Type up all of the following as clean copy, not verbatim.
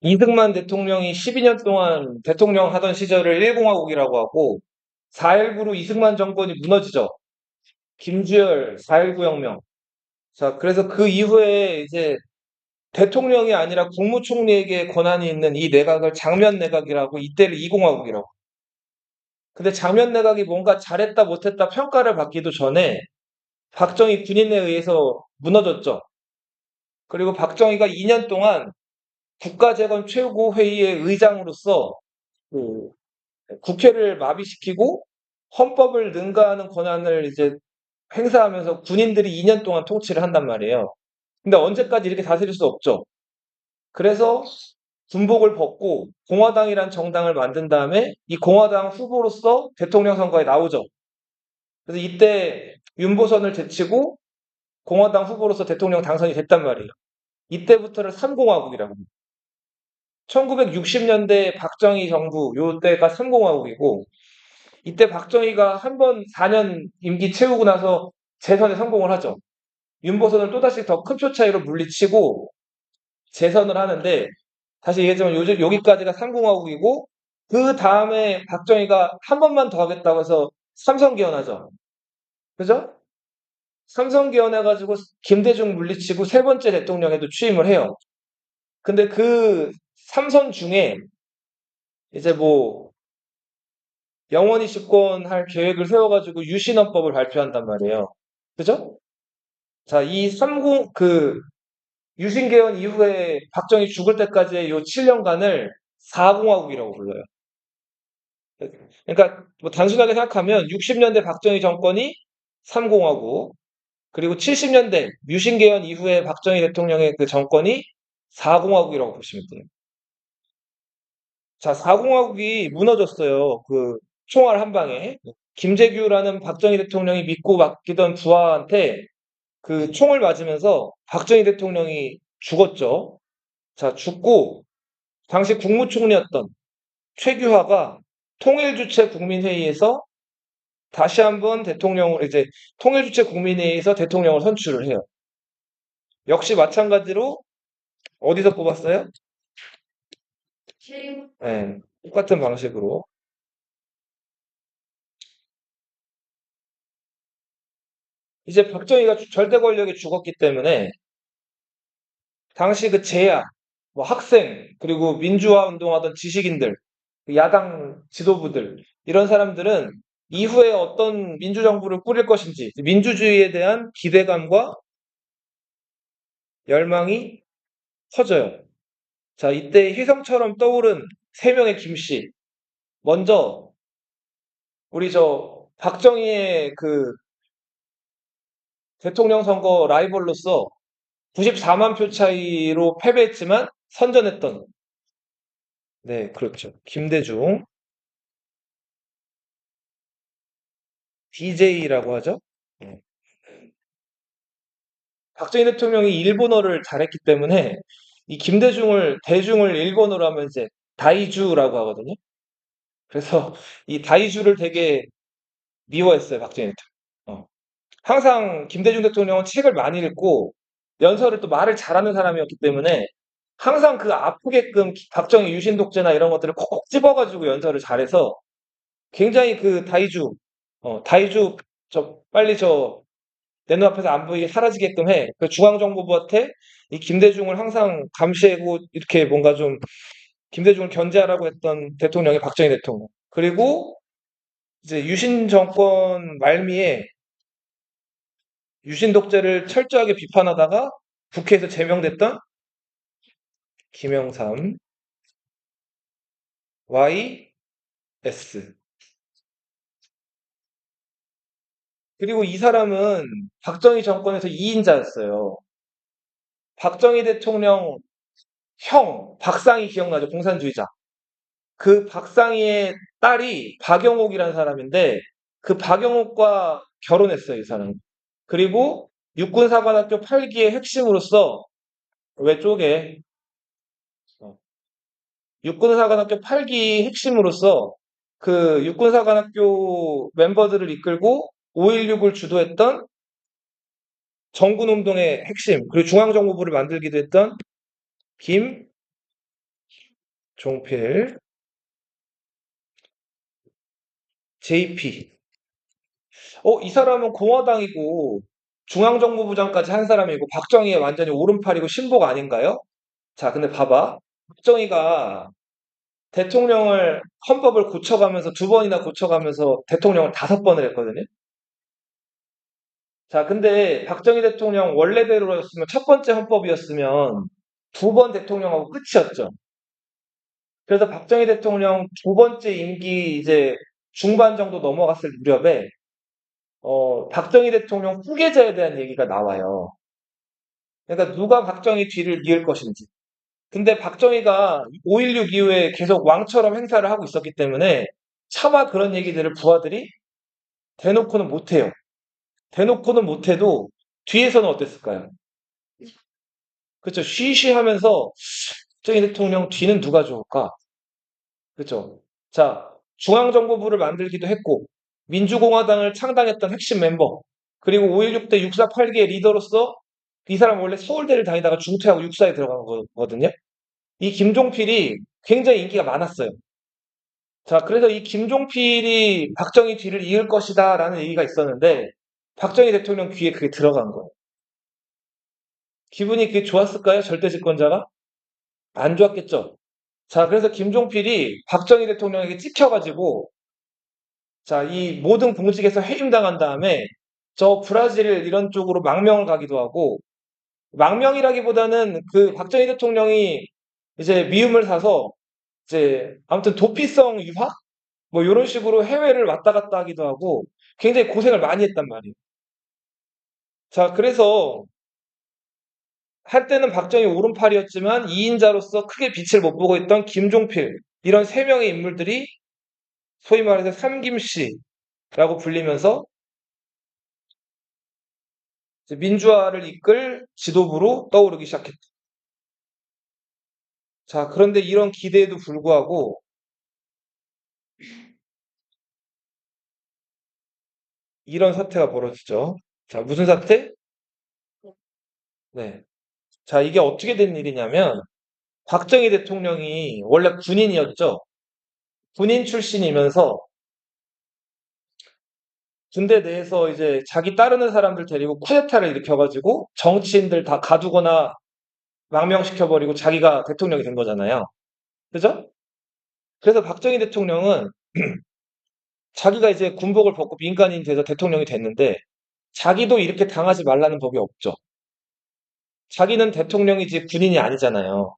이승만 대통령이 12년 동안 대통령 하던 시절을 1공화국이라고 하고 4.19로 이승만 정권이 무너지죠. 김주열 4.19 혁명. 자, 그래서 그 이후에 이제 대통령이 아니라 국무총리에게 권한이 있는 이 내각을 장면 내각이라고 이때를 2공화국이라고. 근데 장면 내각이 뭔가 잘했다 못했다 평가를 받기도 전에 박정희 군인에 의해서 무너졌죠. 그리고 박정희가 2년 동안 국가재건 최고회의의 의장으로서 그 국회를 마비시키고 헌법을 능가하는 권한을 이제 행사하면서 군인들이 2년 동안 통치를 한단 말이에요. 근데 언제까지 이렇게 다스릴 수 없죠. 그래서 군복을 벗고 공화당이란 정당을 만든 다음에 이 공화당 후보로서 대통령 선거에 나오죠. 그래서 이때 윤보선을 제치고 공화당 후보로서 대통령 당선이 됐단 말이에요. 이때부터를 3공화국이라고 합니다. 1960년대 박정희 정부 요때가 3공화국이고 이때 박정희가 한 번 4년 임기 채우고 나서 재선에 성공을 하죠. 윤보선을 또다시 더 큰 표 차이로 물리치고 재선을 하는데 다시 얘기했지만 요즘 여기까지가 3공화국이고 그 다음에 박정희가 한 번만 더 하겠다고 해서 삼성 개헌하죠. 그죠? 삼성 개헌해가지고 김대중 물리치고 세 번째 대통령에도 취임을 해요. 근데 그 삼선 중에 이제 뭐 영원히 집권할 계획을 세워가지고 유신헌법을 발표한단 말이에요. 그죠? 자, 이 유신개헌 이후에 박정희 죽을 때까지의 요 7년간을 4공화국이라고 불러요. 그러니까 뭐 단순하게 생각하면 60년대 박정희 정권이 3공화국, 그리고 70년대 유신개헌 이후에 박정희 대통령의 그 정권이 4공화국이라고 보시면 돼요. 자, 4공화국이 무너졌어요. 그 총알 한 방에. 김재규라는 박정희 대통령이 믿고 맡기던 부하한테 그 총을 맞으면서 박정희 대통령이 죽었죠. 자, 죽고 당시 국무총리였던 최규하가 통일주체 국민회의에서 다시 한번 대통령을 이제 통일주체 국민회의에서 대통령을 선출을 해요. 역시 마찬가지로 어디서 뽑았어요? 네, 똑같은 방식으로. 이제 박정희가 절대 권력이 죽었기 때문에 당시 그 재야, 뭐 학생, 그리고 민주화 운동하던 지식인들, 그 야당 지도부들, 이런 사람들은 이후에 어떤 민주정부를 꾸릴 것인지, 민주주의에 대한 기대감과 열망이 커져요. 자, 이때 희성처럼 떠오른 세 명의 김씨. 먼저, 우리 박정희의 그 대통령 선거 라이벌로서 94만 표 차이로 패배했지만 선전했던, 네, 그렇죠. 김대중, DJ라고 하죠. 네. 박정희 대통령이 일본어를 잘했기 때문에 이 대중을 일본어로 하면 이제 다이주라고 하거든요. 그래서 이 다이주를 되게 미워했어요, 박정희 대통령. 항상 김대중 대통령은 책을 많이 읽고 연설을 또 말을 잘하는 사람이었기 때문에 항상 그 아프게끔 박정희 유신 독재나 이런 것들을 콕콕 집어가지고 연설을 잘해서 굉장히 그 다이주 빨리 내 눈앞에서 안 보이게 사라지게끔 해. 그 중앙정보부한테 이 김대중을 항상 감시하고 이렇게 뭔가 좀 김대중을 견제하라고 했던 대통령이 박정희 대통령. 그리고 이제 유신 정권 말미에 유신 독재를 철저하게 비판하다가 국회에서 제명됐던 김영삼, YS. 그리고 이 사람은 박정희 정권에서 2인자였어요. 박정희 대통령 형, 박상희 기억나죠? 공산주의자. 그 박상희의 딸이 박영옥이라는 사람인데 그 박영옥과 결혼했어요, 이 사람. 그리고 육군사관학교 8기의 핵심으로서 왜 쪼개? 어, 육군사관학교 8기 핵심으로서 그 육군사관학교 멤버들을 이끌고 5.16을 주도했던 정군운동의 핵심, 그리고 중앙정보부를 만들기도 했던 김영삼. 종필, JP. 이 사람은 공화당이고 중앙정보부장까지 한 사람이고 박정희의 완전히 오른팔이고 신복 아닌가요? 자, 근데 봐봐. 박정희가 대통령을 헌법을 고쳐가면서 두 번이나 고쳐가면서 대통령을 다섯 번을 했거든요. 자, 근데 박정희 대통령 원래대로였으면 첫 번째 헌법이었으면 두 번 대통령하고 끝이었죠. 그래서 박정희 대통령 두 번째 임기 이제 중반 정도 넘어갔을 무렵에 박정희 대통령 후계자에 대한 얘기가 나와요. 그러니까 누가 박정희 뒤를 이을 것인지. 근데 박정희가 5.16 이후에 계속 왕처럼 행사를 하고 있었기 때문에 차마 그런 얘기들을 부하들이 대놓고는 못해요. 대놓고는 못해도 뒤에서는 어땠을까요? 그렇죠. 쉬쉬하면서 박정희 대통령 뒤는 누가 좋을까? 그렇죠. 자, 중앙정보부를 만들기도 했고 민주공화당을 창당했던 핵심 멤버 그리고 5.16 때 육사 8기의 리더로서 이 사람 원래 서울대를 다니다가 중퇴하고 육사에 들어간 거거든요. 이 김종필이 굉장히 인기가 많았어요. 자, 그래서 이 김종필이 박정희 뒤를 이을 것이다라는 얘기가 있었는데 박정희 대통령 귀에 그게 들어간 거예요. 기분이 그게 좋았을까요? 절대집권자가? 안 좋았겠죠. 자, 그래서 김종필이 박정희 대통령에게 찍혀가지고 자, 이 모든 공직에서 해임당한 다음에 저 브라질 이런 쪽으로 망명을 가기도 하고 망명이라기보다는 그 박정희 대통령이 이제 미움을 사서 이제 아무튼 도피성 유학 뭐 이런 식으로 해외를 왔다 갔다 하기도 하고 굉장히 고생을 많이 했단 말이에요. 자, 그래서 한때는 박정희 오른팔이었지만 2인자로서 크게 빛을 못 보고 있던 김종필 이런 세 명의 인물들이 소위 말해서 삼김씨라고 불리면서 이제 민주화를 이끌 지도부로 떠오르기 시작했다. 자, 그런데 이런 기대에도 불구하고 이런 사태가 벌어지죠. 자, 무슨 사태? 네. 자, 이게 어떻게 된 일이냐면 박정희 대통령이 원래 군인이었죠. 군인 출신이면서 군대 내에서 이제 자기 따르는 사람들 데리고 쿠데타를 일으켜가지고 정치인들 다 가두거나 망명시켜버리고 자기가 대통령이 된 거잖아요. 그죠? 그래서 박정희 대통령은 자기가 이제 군복을 벗고 민간인이 돼서 대통령이 됐는데 자기도 이렇게 당하지 말라는 법이 없죠. 자기는 대통령이지 군인이 아니잖아요.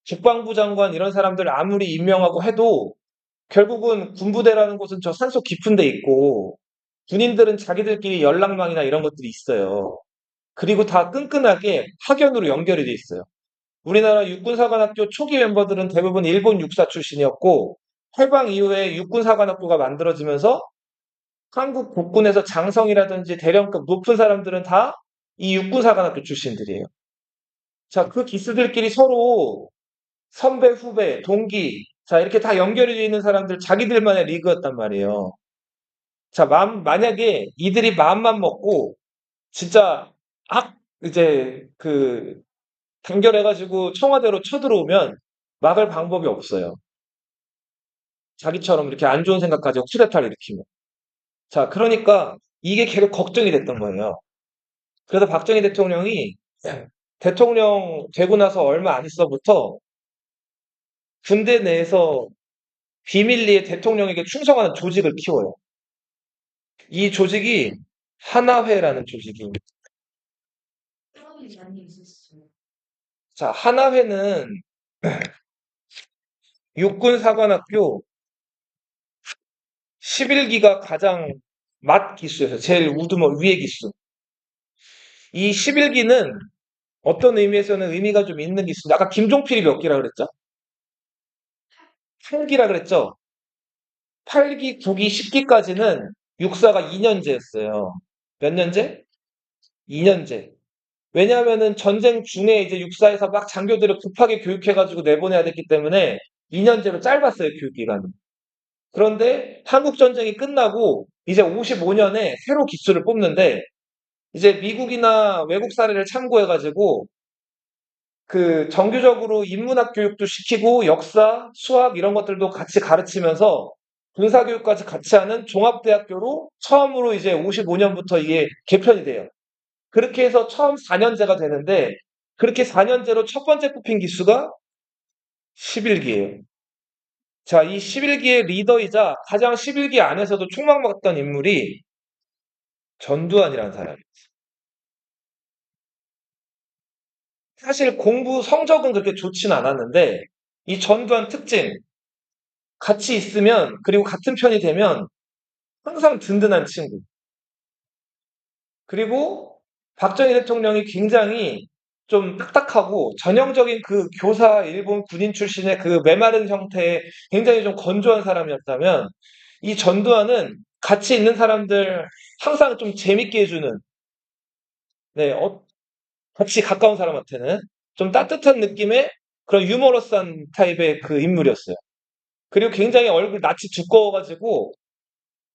국방부 장관 이런 사람들 아무리 임명하고 해도 결국은 군부대라는 곳은 저 산속 깊은 데 있고 군인들은 자기들끼리 연락망이나 이런 것들이 있어요. 그리고 다 끈끈하게 학연으로 연결이 돼 있어요. 우리나라 육군사관학교 초기 멤버들은 대부분 일본 육사 출신이었고 해방 이후에 육군사관학교가 만들어지면서 한국 국군에서 장성이라든지 대령급 높은 사람들은 다 이 육군사관학교 출신들이에요. 자, 그 기수들끼리 서로 선배, 후배, 동기, 자, 이렇게 다 연결이 되어 있는 사람들 자기들만의 리그였단 말이에요. 자, 만약에 이들이 마음만 먹고 진짜 이제 단결해가지고 청와대로 쳐들어오면 막을 방법이 없어요. 자기처럼 이렇게 안 좋은 생각 가지고 쿠데타를 일으키면. 자, 그러니까 이게 계속 걱정이 됐던 거예요. 그래서 박정희 대통령이 대통령 되고 나서 얼마 안 있어부터 군대 내에서 비밀리에 대통령에게 충성하는 조직을 키워요. 이 조직이 하나회라는 조직입니다. 자, 하나회는 육군사관학교 11기가 가장 맛 기수여서 제일 위의 기수. 이 11기는 어떤 의미에서는 의미가 좀 있는 기수입니다. 아까 김종필이 몇 기라 그랬죠? 8기라 그랬죠? 8기, 9기, 10기까지는 육사가 2년제였어요. 몇 년제? 2년제. 왜냐하면은 전쟁 중에 이제 육사에서 막 장교들을 급하게 교육해가지고 내보내야 됐기 때문에 2년제로 짧았어요, 교육기간이. 그런데 한국전쟁이 끝나고 이제 55년에 새로 기수를 뽑는데 이제 미국이나 외국 사례를 참고해가지고 그 정규적으로 인문학 교육도 시키고 역사, 수학 이런 것들도 같이 가르치면서 군사교육까지 같이 하는 종합대학교로 처음으로 이제 55년부터 이게 개편이 돼요. 그렇게 해서 처음 4년제가 되는데 그렇게 4년제로 첫 번째 뽑힌 기수가 11기예요. 자, 이 11기의 리더이자 가장 11기 안에서도 총망받던 인물이 전두환이라는 사람이에요. 사실 공부 성적은 그렇게 좋지는 않았는데 이 전두환 특징 같이 있으면 그리고 같은 편이 되면 항상 든든한 친구. 그리고 박정희 대통령이 굉장히 좀 딱딱하고 전형적인 그 교사 일본 군인 출신의 그 메마른 형태의 굉장히 좀 건조한 사람이었다면 이 전두환은 같이 있는 사람들 항상 좀 재밌게 해주는 네, 같이 가까운 사람한테는 좀 따뜻한 느낌의 그런 유머러스한 타입의 그 인물이었어요. 그리고 굉장히 얼굴 낯이 두꺼워가지고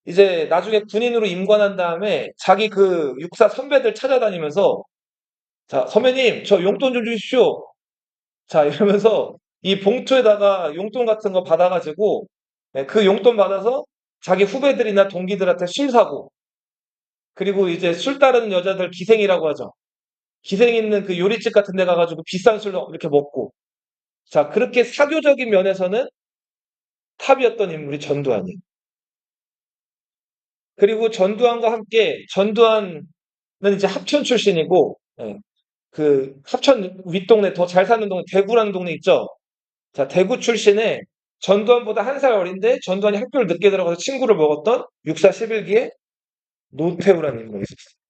이제 나중에 군인으로 임관한 다음에 자기 그 육사 선배들 찾아다니면서 자, 선배님, 저 용돈 좀 주십시오. 자, 이러면서 이 봉투에다가 용돈 같은 거 받아가지고 네, 그 용돈 받아서 자기 후배들이나 동기들한테 술 사고 그리고 이제 술 따르는 여자들 기생이라고 하죠. 기생 있는 그 요리집 같은 데 가가지고 비싼 술 이렇게 먹고 자, 그렇게 사교적인 면에서는 탑이었던 인물이 전두환이에요. 그리고 전두환과 함께 전두환은 이제 합천 출신이고 예, 그 합천 윗동네 더 잘 사는 동네 대구라는 동네 있죠. 자 대구 출신의 전두환보다 한 살 어린데 전두환이 학교를 늦게 들어가서 친구를 먹었던 육사 11기의 노태우라는 인물이 있었어요.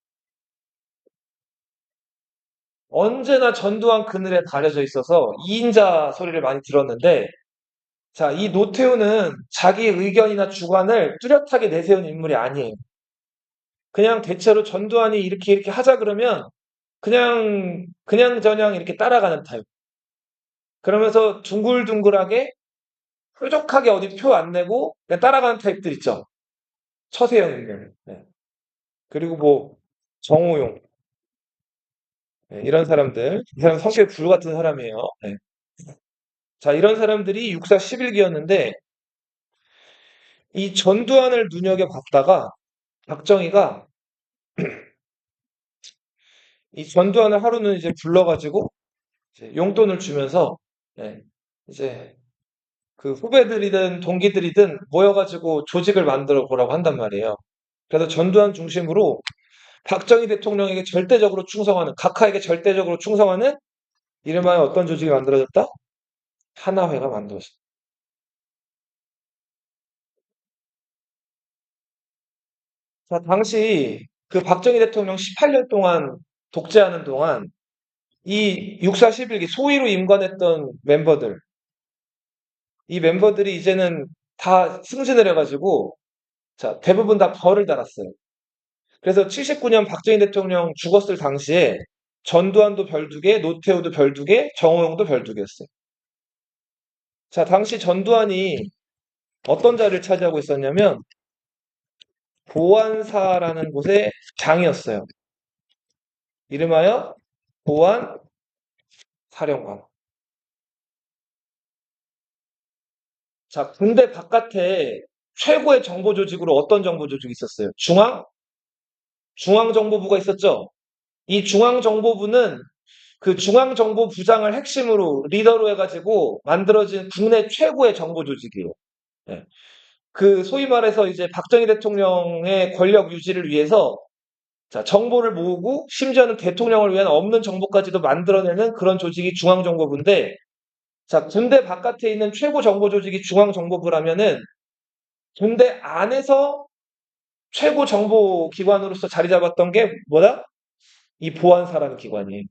언제나 전두환 그늘에 가려져 있어서 2인자 소리를 많이 들었는데 자, 이 노태우는 자기 의견이나 주관을 뚜렷하게 내세운 인물이 아니에요. 그냥 대체로 전두환이 이렇게 하자 그러면 그냥 이렇게 따라가는 타입. 그러면서 둥글둥글하게 뾰족하게 어디 표 안 내고 그냥 따라가는 타입들 있죠. 처세영이면. 네. 그리고 뭐 정호용 네, 이런 사람들. 이 사람 성격이 불 같은 사람이에요. 네. 자, 이런 사람들이 육사 11기였는데 이 전두환을 눈여겨봤다가 박정희가 이 전두환을 하루는 이제 불러가지고 이제 용돈을 주면서 네, 이제 그 후배들이든 동기들이든 모여가지고 조직을 만들어 보라고 한단 말이에요. 그래서 전두환 중심으로 박정희 대통령에게 절대적으로 충성하는, 각하에게 절대적으로 충성하는 이름하여 어떤 조직이 만들어졌다? 하나회가 만들어졌다. 자, 당시 그 박정희 대통령 18년 동안 독재하는 동안 이 육사 11기 소위로 임관했던 멤버들, 이 멤버들이 이제는 다 승진을 해가지고 자, 대부분 다 벌을 달았어요. 그래서 79년 박정희 대통령 죽었을 당시에 전두환도 별 2개, 노태우도 별 2개, 정호용도 별 2개였어요. 자, 당시 전두환이 어떤 자리를 차지하고 있었냐면 보안사라는 곳의 장이었어요. 이름하여 보안사령관. 자, 군대 바깥에 최고의 정보 조직으로 어떤 정보 조직이 있었어요? 중앙정보부가 있었죠. 이 중앙정보부는 그 중앙정보부장을 핵심으로 리더로 해가지고 만들어진 국내 최고의 정보 조직이에요. 예. 그 소위 말해서 이제 박정희 대통령의 권력 유지를 위해서 자, 정보를 모으고 심지어는 대통령을 위한 없는 정보까지도 만들어내는 그런 조직이 중앙정보부인데 자, 군대 바깥에 있는 최고 정보 조직이 중앙정보부라면은 군대 안에서 최고 정보 기관으로서 자리 잡았던 게 뭐다? 이 보안사라는 기관이에요.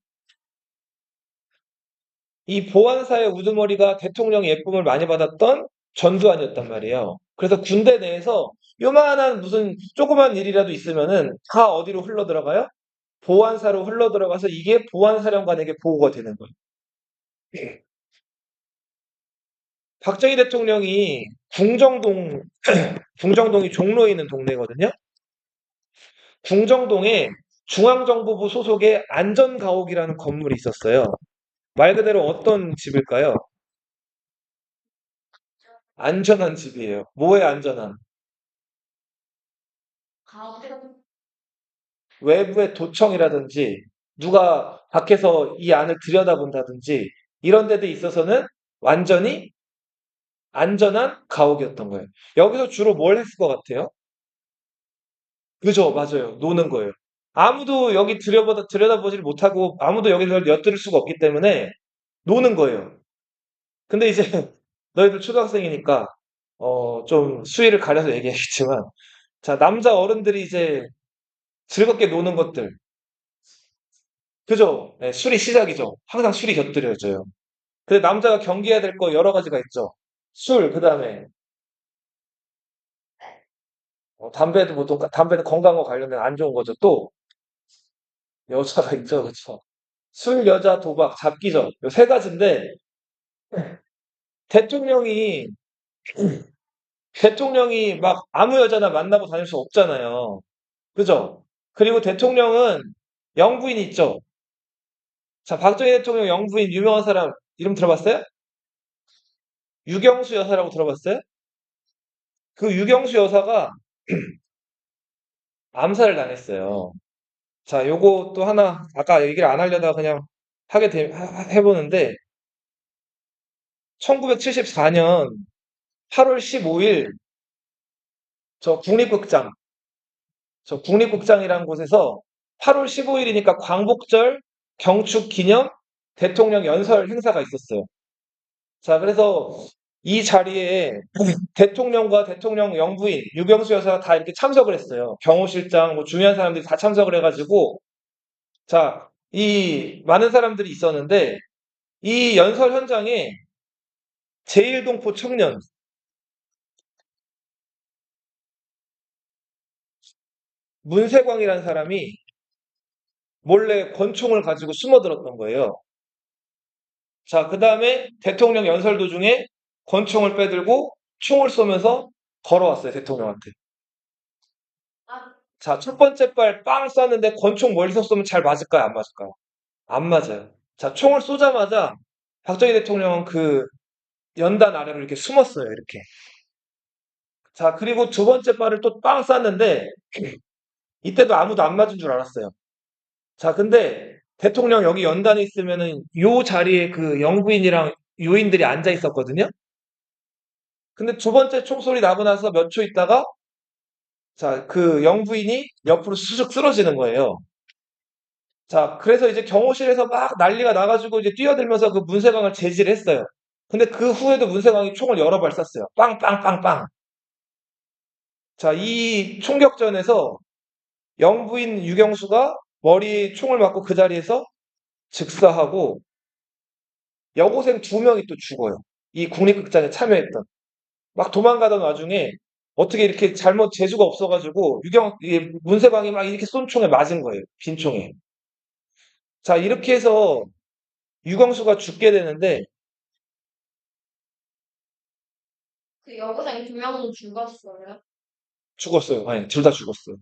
이 보안사의 우두머리가 대통령의 예쁨을 많이 받았던 전두환이었단 말이에요. 그래서 군대 내에서 요만한 무슨 조그만 일이라도 있으면은 다 어디로 흘러 들어가요? 보안사로 흘러 들어가서 이게 보안사령관에게 보고가 되는 거예요. 박정희 대통령이 궁정동, 궁정동이 종로에 있는 동네거든요. 궁정동에 중앙정보부 소속의 안전가옥이라는 건물이 있었어요. 말 그대로 어떤 집일까요? 안전한 집이에요. 뭐에 안전한? 외부의 도청이라든지 누가 밖에서 이 안을 들여다본다든지 이런 데도 있어서는 완전히 안전한 가옥이었던 거예요. 여기서 주로 뭘 했을 것 같아요? 그죠, 맞아요. 노는 거예요. 아무도 여기 들여다보질 못하고 아무도 여기서 엿들을 수가 없기 때문에 노는 거예요. 근데 이제 너희들 초등학생이니까 좀 수위를 가려서 얘기하겠지만 자, 남자 어른들이 이제 즐겁게 노는 것들. 그죠? 네, 술이 시작이죠. 항상 술이 곁들여져요. 근데 남자가 경계해야 될 거 여러 가지가 있죠. 술, 그 다음에 담배도 보통 담배는 건강과 관련된 안 좋은 거죠. 또 여자가 있죠, 그렇죠? 술, 여자, 도박, 잡기죠. 요 세 가지인데 대통령이 대통령이 막 아무 여자나 만나고 다닐 수 없잖아요. 그죠? 그리고 대통령은 영부인 있죠. 자, 박정희 대통령 영부인 유명한 사람 이름 들어봤어요? 유경수 여사라고 들어봤어요? 그 유경수 여사가 암살을 당했어요. 자, 요거 또 하나 아까 얘기를 안 하려다가 그냥 해보는데 1974년 8월 15일 저 국립극장 저 국립극장이라는 곳에서 8월 15일이니까 광복절 경축 기념 대통령 연설 행사가 있었어요. 자, 그래서 이 자리에 대통령과 대통령 영부인 유경수 여사가 다 이렇게 참석을 했어요. 경호실장 뭐 중요한 사람들이 다 참석을 해가지고 자, 이 많은 사람들이 있었는데 이 연설 현장에 제1동포 청년 문세광이라는 사람이 몰래 권총을 가지고 숨어들었던 거예요. 자, 그 다음에 대통령 연설 도중에 권총을 빼들고 총을 쏘면서 걸어왔어요, 대통령한테. 자, 첫 번째 발 빵 쐈는데 권총 멀리서 쏘면 잘 맞을까요, 안 맞을까요? 안 맞아요. 자, 총을 쏘자마자 박정희 대통령은 그 연단 아래로 이렇게 숨었어요, 이렇게. 자, 그리고 두 번째 발을 또 빵 쐈는데 이때도 아무도 안 맞은 줄 알았어요. 자, 근데 대통령 여기 연단에 있으면은 요 자리에 그 영부인이랑 요인들이 앉아 있었거든요. 근데 두 번째 총소리 나고 나서 몇 초 있다가 자, 그 영부인이 옆으로 수직 쓰러지는 거예요. 자, 그래서 이제 경호실에서 막 난리가 나가지고 이제 뛰어들면서 그 문세광을 제지를 했어요. 근데 그 후에도 문세광이 총을 여러 발 쐈어요. 빵빵빵빵. 자, 이 총격전에서 영부인 유경수가 머리에 총을 맞고 그 자리에서 즉사하고 여고생 두 명이 또 죽어요. 이 국립극장에 참여했던. 막 도망가던 와중에 어떻게 이렇게 잘못 재수가 없어가지고 이 문세광이 막 이렇게 쏜 총에 맞은 거예요. 빈 총에. 자, 이렇게 해서 유경수가 죽게 되는데 그 여고생 두 명은 죽었어요. 죽었어요. 아니, 둘 다 죽었어요.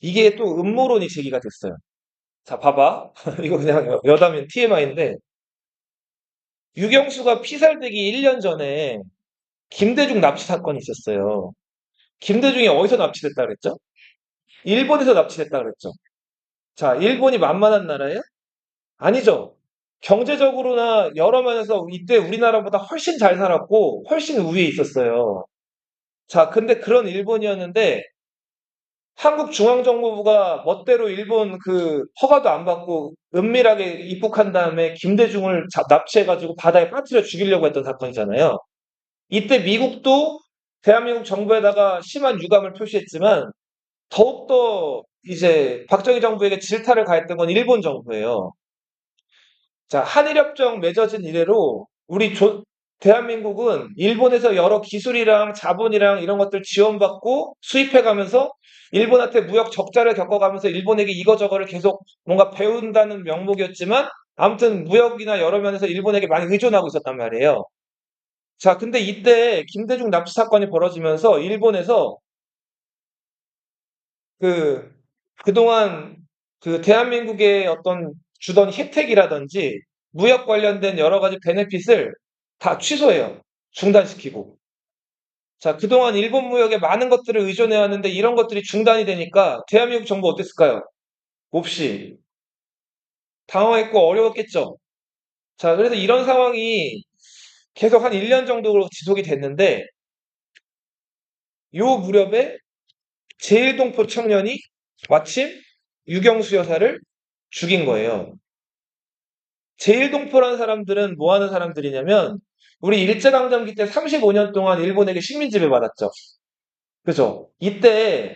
이게 또 음모론이 제기가 됐어요. 자, 봐봐. 이거 그냥 여담인 TMI인데 유경수가 피살되기 1년 전에 김대중 납치 사건이 있었어요. 김대중이 어디서 납치됐다 그랬죠? 일본에서 납치됐다 그랬죠. 자, 일본이 만만한 나라예요? 아니죠. 경제적으로나 여러 면에서 이때 우리나라보다 훨씬 잘 살았고 훨씬 우위에 있었어요. 자, 근데 그런 일본이었는데 한국중앙정보부가 멋대로 일본 그 허가도 안 받고 은밀하게 입국한 다음에 김대중을 납치해가지고 바다에 빠뜨려 죽이려고 했던 사건이잖아요. 이때 미국도 대한민국 정부에다가 심한 유감을 표시했지만 더욱더 이제 박정희 정부에게 질타를 가했던 건 일본 정부예요. 자, 한일협정 맺어진 이래로 대한민국은 일본에서 여러 기술이랑 자본이랑 이런 것들 지원받고 수입해가면서 일본한테 무역 적자를 겪어가면서 일본에게 이거저거를 계속 뭔가 배운다는 명목이었지만 아무튼 무역이나 여러 면에서 일본에게 많이 의존하고 있었단 말이에요. 자, 근데 이때 김대중 납치 사건이 벌어지면서 일본에서 그, 그동안 그 대한민국의 어떤 주던 혜택이라든지 무역 관련된 여러 가지 베네핏을 다 취소해요. 중단시키고. 자, 그동안 일본 무역에 많은 것들을 의존해 왔는데 이런 것들이 중단이 되니까 대한민국 정부 어땠을까요? 몹시 당황했고 어려웠겠죠. 자, 그래서 이런 상황이 계속 한 1년 정도 지속이 됐는데 요 무렵에 제일동포 청년이 마침 유경수 여사를 죽인 거예요. 제일동포라는 사람들은 뭐 하는 사람들이냐면 우리 일제강점기 때 35년 동안 일본에게 식민지배 받았죠. 그죠? 이때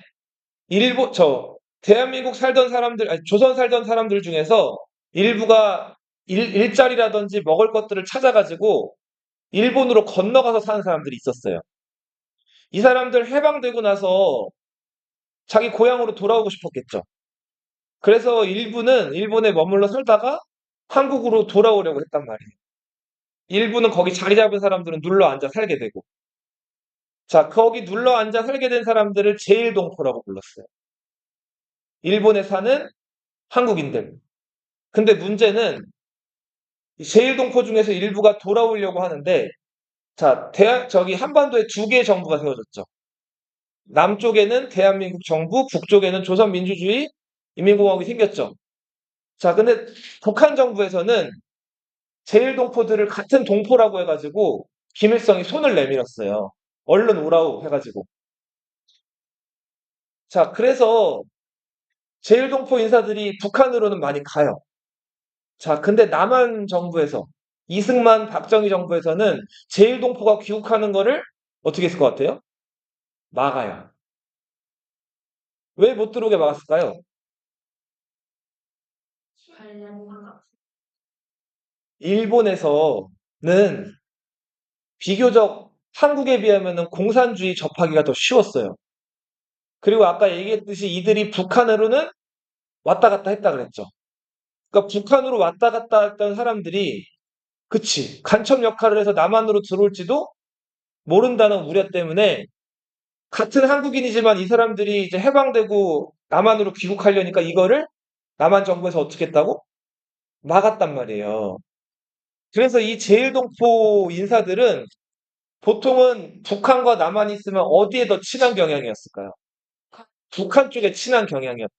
대한민국 살던 사람들, 아니, 조선 살던 사람들 중에서 일부가 일자리라든지 먹을 것들을 찾아가지고 일본으로 건너가서 사는 사람들이 있었어요. 이 사람들 해방되고 나서 자기 고향으로 돌아오고 싶었겠죠. 그래서 일부는 일본에 머물러 살다가 한국으로 돌아오려고 했단 말이에요. 일부는 거기 자리 잡은 사람들은 눌러 앉아 살게 되고. 자, 거기 눌러 앉아 살게 된 사람들을 제일동포라고 불렀어요. 일본에 사는 한국인들. 근데 문제는 이 제일동포 중에서 일부가 돌아오려고 하는데, 자, 저기 한반도에 두 개의 정부가 세워졌죠. 남쪽에는 대한민국 정부, 북쪽에는 조선민주주의 인민공화국이 생겼죠. 자, 근데 북한 정부에서는 제일동포들을 같은 동포라고 해가지고 김일성이 손을 내밀었어요. 얼른 오라고 해가지고. 자, 그래서 제일동포 인사들이 북한으로는 많이 가요. 자, 근데 남한 정부에서 이승만, 박정희 정부에서는 제일동포가 귀국하는 거를 어떻게 했을 것 같아요? 막아요. 왜 못 들어오게 막았을까요? 관련사가. 일본에서는 비교적 한국에 비하면 공산주의 접하기가 더 쉬웠어요. 그리고 아까 얘기했듯이 이들이 북한으로는 왔다 갔다 했다 그랬죠. 그러니까 북한으로 왔다 갔다 했던 사람들이 그치 간첩 역할을 해서 남한으로 들어올지도 모른다는 우려 때문에 같은 한국인이지만 이 사람들이 이제 해방되고 남한으로 귀국하려니까 이거를 남한 정부에서 어떻게 했다고? 막았단 말이에요. 그래서 이 제일동포 인사들은 보통은 북한과 남한이 있으면 어디에 더 친한 경향이었을까요? 북한 쪽에 친한 경향이었,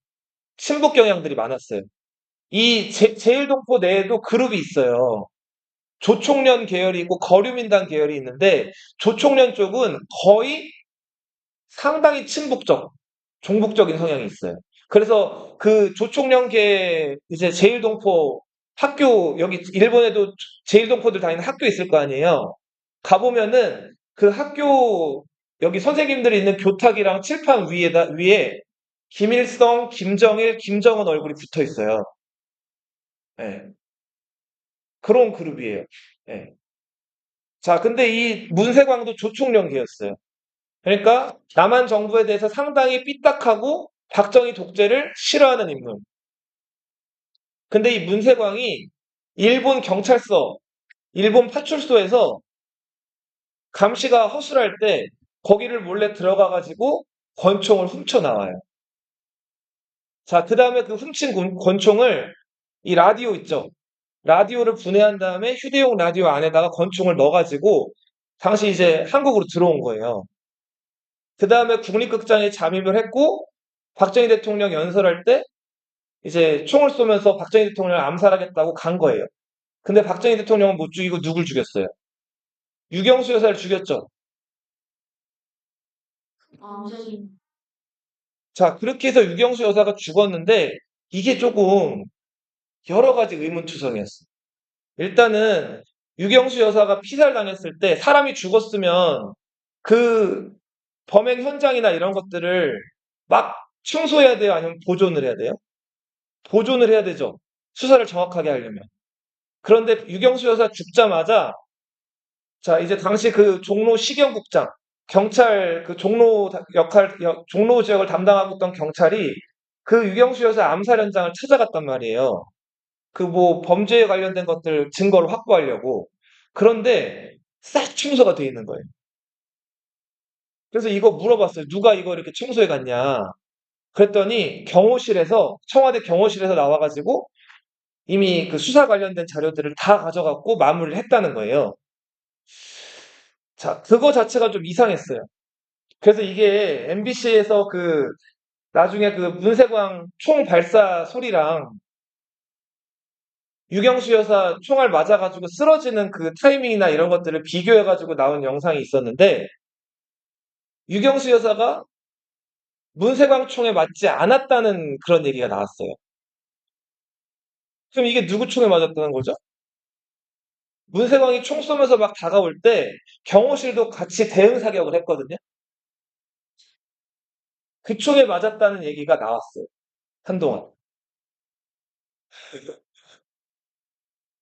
친북 경향들이 많았어요. 이 제일동포 내에도 그룹이 있어요. 조총련 계열이 있고 거류민당 계열이 있는데 조총련 쪽은 거의 상당히 친북적, 종북적인 성향이 있어요. 그래서 그 조총련계 이제 제일동포 학교 여기 일본에도 제일동포들 다니는 학교 있을 거 아니에요. 가보면은 그 학교 여기 선생님들이 있는 교탁이랑 칠판 위에 김일성, 김정일, 김정은 얼굴이 붙어 있어요. 예. 그런 그룹이에요. 예. 자, 근데 이 문세광도 조총련계였어요. 그러니까 남한 정부에 대해서 상당히 삐딱하고 박정희 독재를 싫어하는 인물. 근데 이 문세광이 일본 경찰서, 일본 파출소에서 감시가 허술할 때 거기를 몰래 들어가 가지고 권총을 훔쳐 나와요. 자, 그 다음에 그 훔친 권총을 이 라디오 있죠. 라디오를 분해한 다음에 휴대용 라디오 안에다가 권총을 넣어가지고 당시 이제 한국으로 들어온 거예요. 그 다음에 국립극장에 잠입을 했고 박정희 대통령 연설할 때 이제 총을 쏘면서 박정희 대통령을 암살하겠다고 간 거예요. 근데 박정희 대통령은 못 죽이고 누굴 죽였어요? 유경수 여사를 죽였죠. 아, 네. 자, 그렇게 해서 유경수 여사가 죽었는데 이게 조금 여러 가지 의문투성이었어요. 일단은 유경수 여사가 피살당했을 때 사람이 죽었으면 그 범행 현장이나 이런 것들을 막 청소해야 돼요? 아니면 보존을 해야 돼요? 보존을 해야 되죠. 수사를 정확하게 하려면. 그런데 유경수 여사 죽자마자 자, 이제 당시 그 종로 시경국장, 경찰 그 종로 지역을 담당하고 있던 경찰이 그 유경수 여사 암살 현장을 찾아갔단 말이에요. 그 뭐 범죄에 관련된 것들 증거를 확보하려고. 그런데 싹 청소가 돼 있는 거예요. 그래서 이거 물어봤어요. 누가 이거 이렇게 청소해 갔냐? 그랬더니 청와대 경호실에서 나와가지고 이미 그 수사 관련된 자료들을 다 가져갖고 마무리를 했다는 거예요. 자, 그거 자체가 좀 이상했어요. 그래서 이게 MBC에서 나중에 그 문세광 총 발사 소리랑 유경수 여사 총알 맞아가지고 쓰러지는 그 타이밍이나 이런 것들을 비교해가지고 나온 영상이 있었는데, 유경수 여사가 문세광 총에 맞지 않았다는 그런 얘기가 나왔어요. 그럼 이게 누구 총에 맞았다는 거죠? 문세광이 총 쏘면서 막 다가올 때 경호실도 같이 대응 사격을 했거든요. 그 총에 맞았다는 얘기가 나왔어요. 한동안.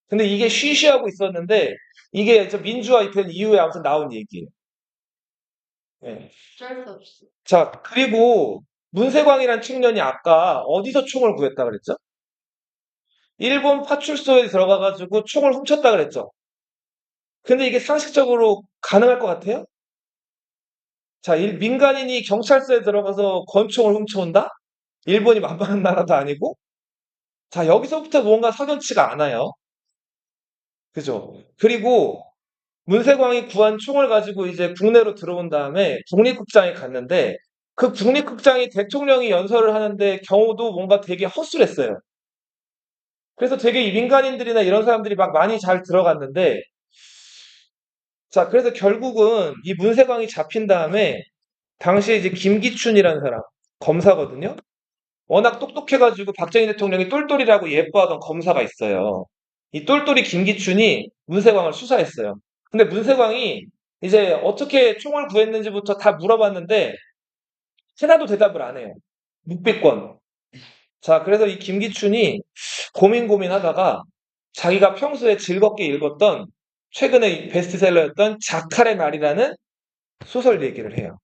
근데 이게 쉬쉬하고 있었는데 이게 저 민주화 된 이후에 아무튼 나온 얘기예요. 예. 어쩔 수 없어. 자, 그리고 문세광이란 청년이 아까 어디서 총을 구했다 그랬죠? 일본 파출소에 들어가가지고 총을 훔쳤다 그랬죠? 근데 이게 상식적으로 가능할 것 같아요? 자, 민간인이 경찰서에 들어가서 권총을 훔쳐온다? 일본이 만만한 나라도 아니고? 자, 여기서부터 뭔가 석연치가 않아요. 그죠? 그리고 문세광이 구한 총을 가지고 이제 국내로 들어온 다음에 국립극장에 갔는데 그 국립극장이 대통령이 연설을 하는데 경호도 뭔가 되게 허술했어요. 그래서 되게 이 민간인들이나 이런 사람들이 막 많이 잘 들어갔는데, 자, 그래서 결국은 이 문세광이 잡힌 다음에 당시에 이제 김기춘이라는 사람, 검사거든요. 워낙 똑똑해가지고 박정희 대통령이 똘똘이라고 예뻐하던 검사가 있어요. 이 똘똘이 김기춘이 문세광을 수사했어요. 근데 문세광이 이제 어떻게 총을 구했는지부터 다 물어봤는데 하나도 대답을 안 해요. 묵비권. 자, 그래서 이 김기춘이 고민하다가 자기가 평소에 즐겁게 읽었던 최근에 베스트셀러였던 자칼의 날이라는 소설 얘기를 해요.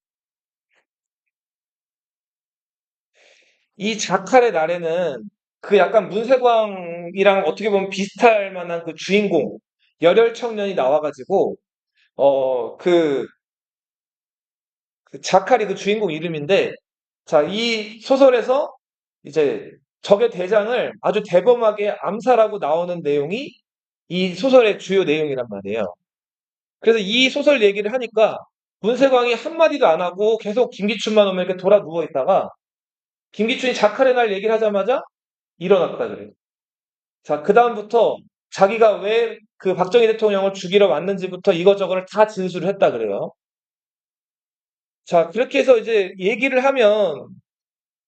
이 자칼의 날에는 그 약간 문세광이랑 어떻게 보면 비슷할 만한 그 주인공, 열혈 청년이 나와가지고, 어, 그, 그 자칼이 그 주인공 이름인데, 자, 이 소설에서 이제 적의 대장을 아주 대범하게 암살하고 나오는 내용이 이 소설의 주요 내용이란 말이에요. 그래서 이 소설 얘기를 하니까 문세광이 한마디도 안 하고 계속 김기춘만 오면 이렇게 돌아 누워 있다가 김기춘이 자칼의 날 얘기를 하자마자 일어났다 그래요. 자, 그다음부터 자기가 왜 그 박정희 대통령을 죽이러 왔는지부터 이것저것을 다 진술을 했다 그래요. 자, 그렇게 해서 이제 얘기를 하면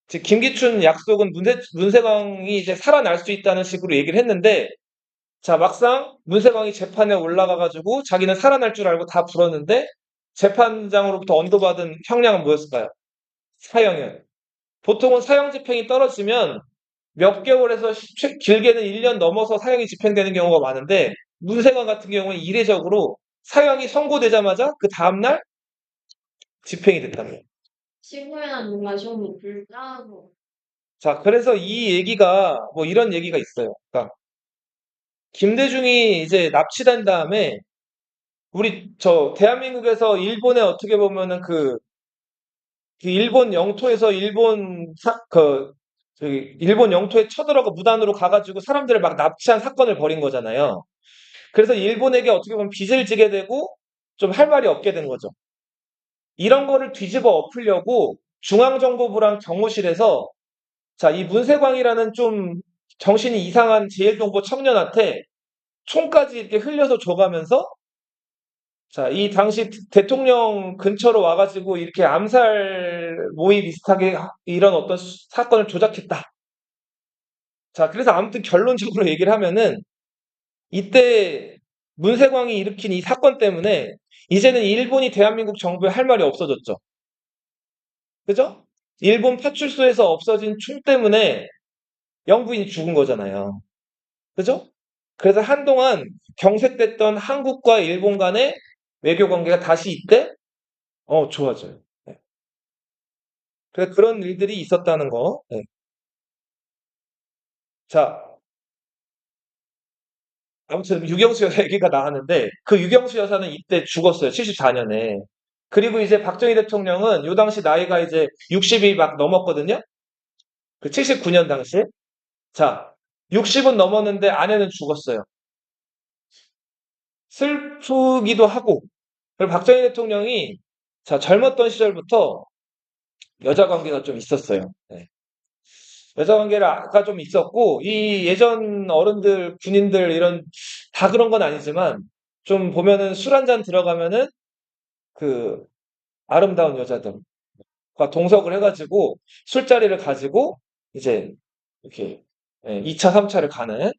이제 김기춘 약속은 문세광이 이제 살아날 수 있다는 식으로 얘기를 했는데, 자, 막상 문세광이 재판에 올라가가지고 자기는 살아날 줄 알고 다 풀었는데 재판장으로부터 언도받은 형량은 뭐였을까요? 사형이에요. 보통은 사형 집행이 떨어지면 몇 개월에서 길게는 1년 넘어서 사형이 집행되는 경우가 많은데 문세광 같은 경우는 이례적으로 사형이 선고되자마자 그 다음날 집행이 됐답니다. 친구랑 뭔가 좀 불쌍하고. 자, 그래서 이 얘기가 뭐 이런 얘기가 있어요. 그러니까 김대중이 이제 납치된 다음에 우리 저 대한민국에서 일본에 어떻게 보면은 그 일본 영토에서 일본 영토에 쳐들어가 무단으로 가가지고 사람들을 막 납치한 사건을 벌인 거잖아요. 그래서 일본에게 어떻게 보면 빚을 지게 되고 좀 할 말이 없게 된 거죠. 이런 거를 뒤집어 엎으려고 중앙정보부랑 경호실에서 자, 이 문세광이라는 좀 정신이 이상한 제1동포 청년한테 총까지 이렇게 흘려서 줘가면서 자, 이 당시 대통령 근처로 와가지고 이렇게 암살 모의 비슷하게 이런 어떤 사건을 조작했다. 자, 그래서 아무튼 결론적으로 얘기를 하면은 이때 문세광이 일으킨 이 사건 때문에 이제는 일본이 대한민국 정부에 할 말이 없어졌죠. 그죠? 일본 파출소에서 없어진 총 때문에 영부인이 죽은 거잖아요. 그죠? 그래서 한동안 경색됐던 한국과 일본 간의 외교 관계가 다시 이때 좋아져요. 네. 그래서 그런 일들이 있었다는 거. 네. 자, 아무튼 유경수 여사 얘기가 나왔는데 그 유경수 여사는 이때 죽었어요. 74년에. 그리고 이제 박정희 대통령은 요 당시 나이가 이제 60이 막 넘었거든요. 그 79년 당시에. 자, 60은 넘었는데 아내는 죽었어요. 슬프기도 하고. 그리고 박정희 대통령이 자, 젊었던 시절부터 여자 관계가 좀 있었어요. 네. 여자 관계가 좀 있었고, 이 예전 어른들, 군인들 이런 다 그런 건 아니지만 좀 보면은 술 한 잔 들어가면은 그 아름다운 여자들과 동석을 해가지고 술자리를 가지고 이제 이렇게 2차, 3차를 가는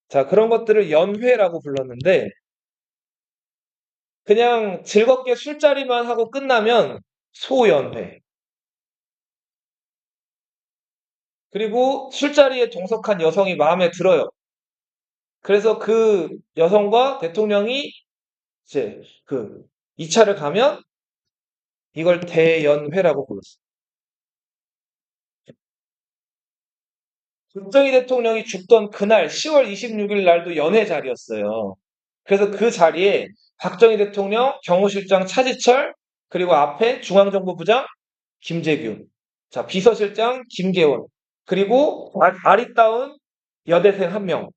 자, 그런 것들을 연회라고 불렀는데 그냥 즐겁게 술자리만 하고 끝나면 소연회. 그리고 술자리에 동석한 여성이 마음에 들어요. 그래서 그 여성과 대통령이 이제 그 2차를 가면 이걸 대연회라고 불렀어요. 박정희 대통령이 죽던 그날 10월 26일 날도 연회 자리였어요. 그래서 그 자리에 박정희 대통령, 경호실장 차지철, 그리고 앞에 중앙정보부장 김재규, 자, 비서실장 김계원, 그리고 아리따운 여대생 한 명,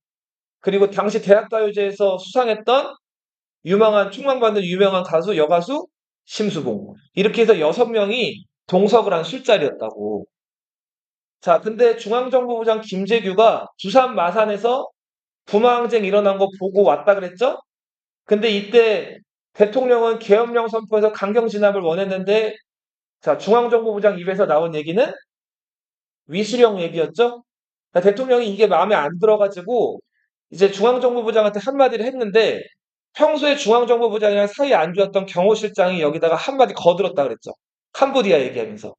그리고 당시 대학가요제에서 수상했던 유명한, 충망받는 유명한 가수, 여가수 심수봉. 이렇게 해서 6명이 동석을 한 술자리였다고. 자, 근데 중앙정보부장 김재규가 부산 마산에서 부마항쟁 일어난 거 보고 왔다 그랬죠? 근데 이때 대통령은 계엄령 선포해서 강경 진압을 원했는데, 자, 중앙정보부장 입에서 나온 얘기는 위수령 얘기였죠? 그러니까 대통령이 이게 마음에 안 들어가지고 이제 중앙정보부장한테 한마디를 했는데 평소에 중앙정보부장이랑 사이 안 좋았던 경호실장이 여기다가 한마디 거들었다 그랬죠. 캄보디아 얘기하면서.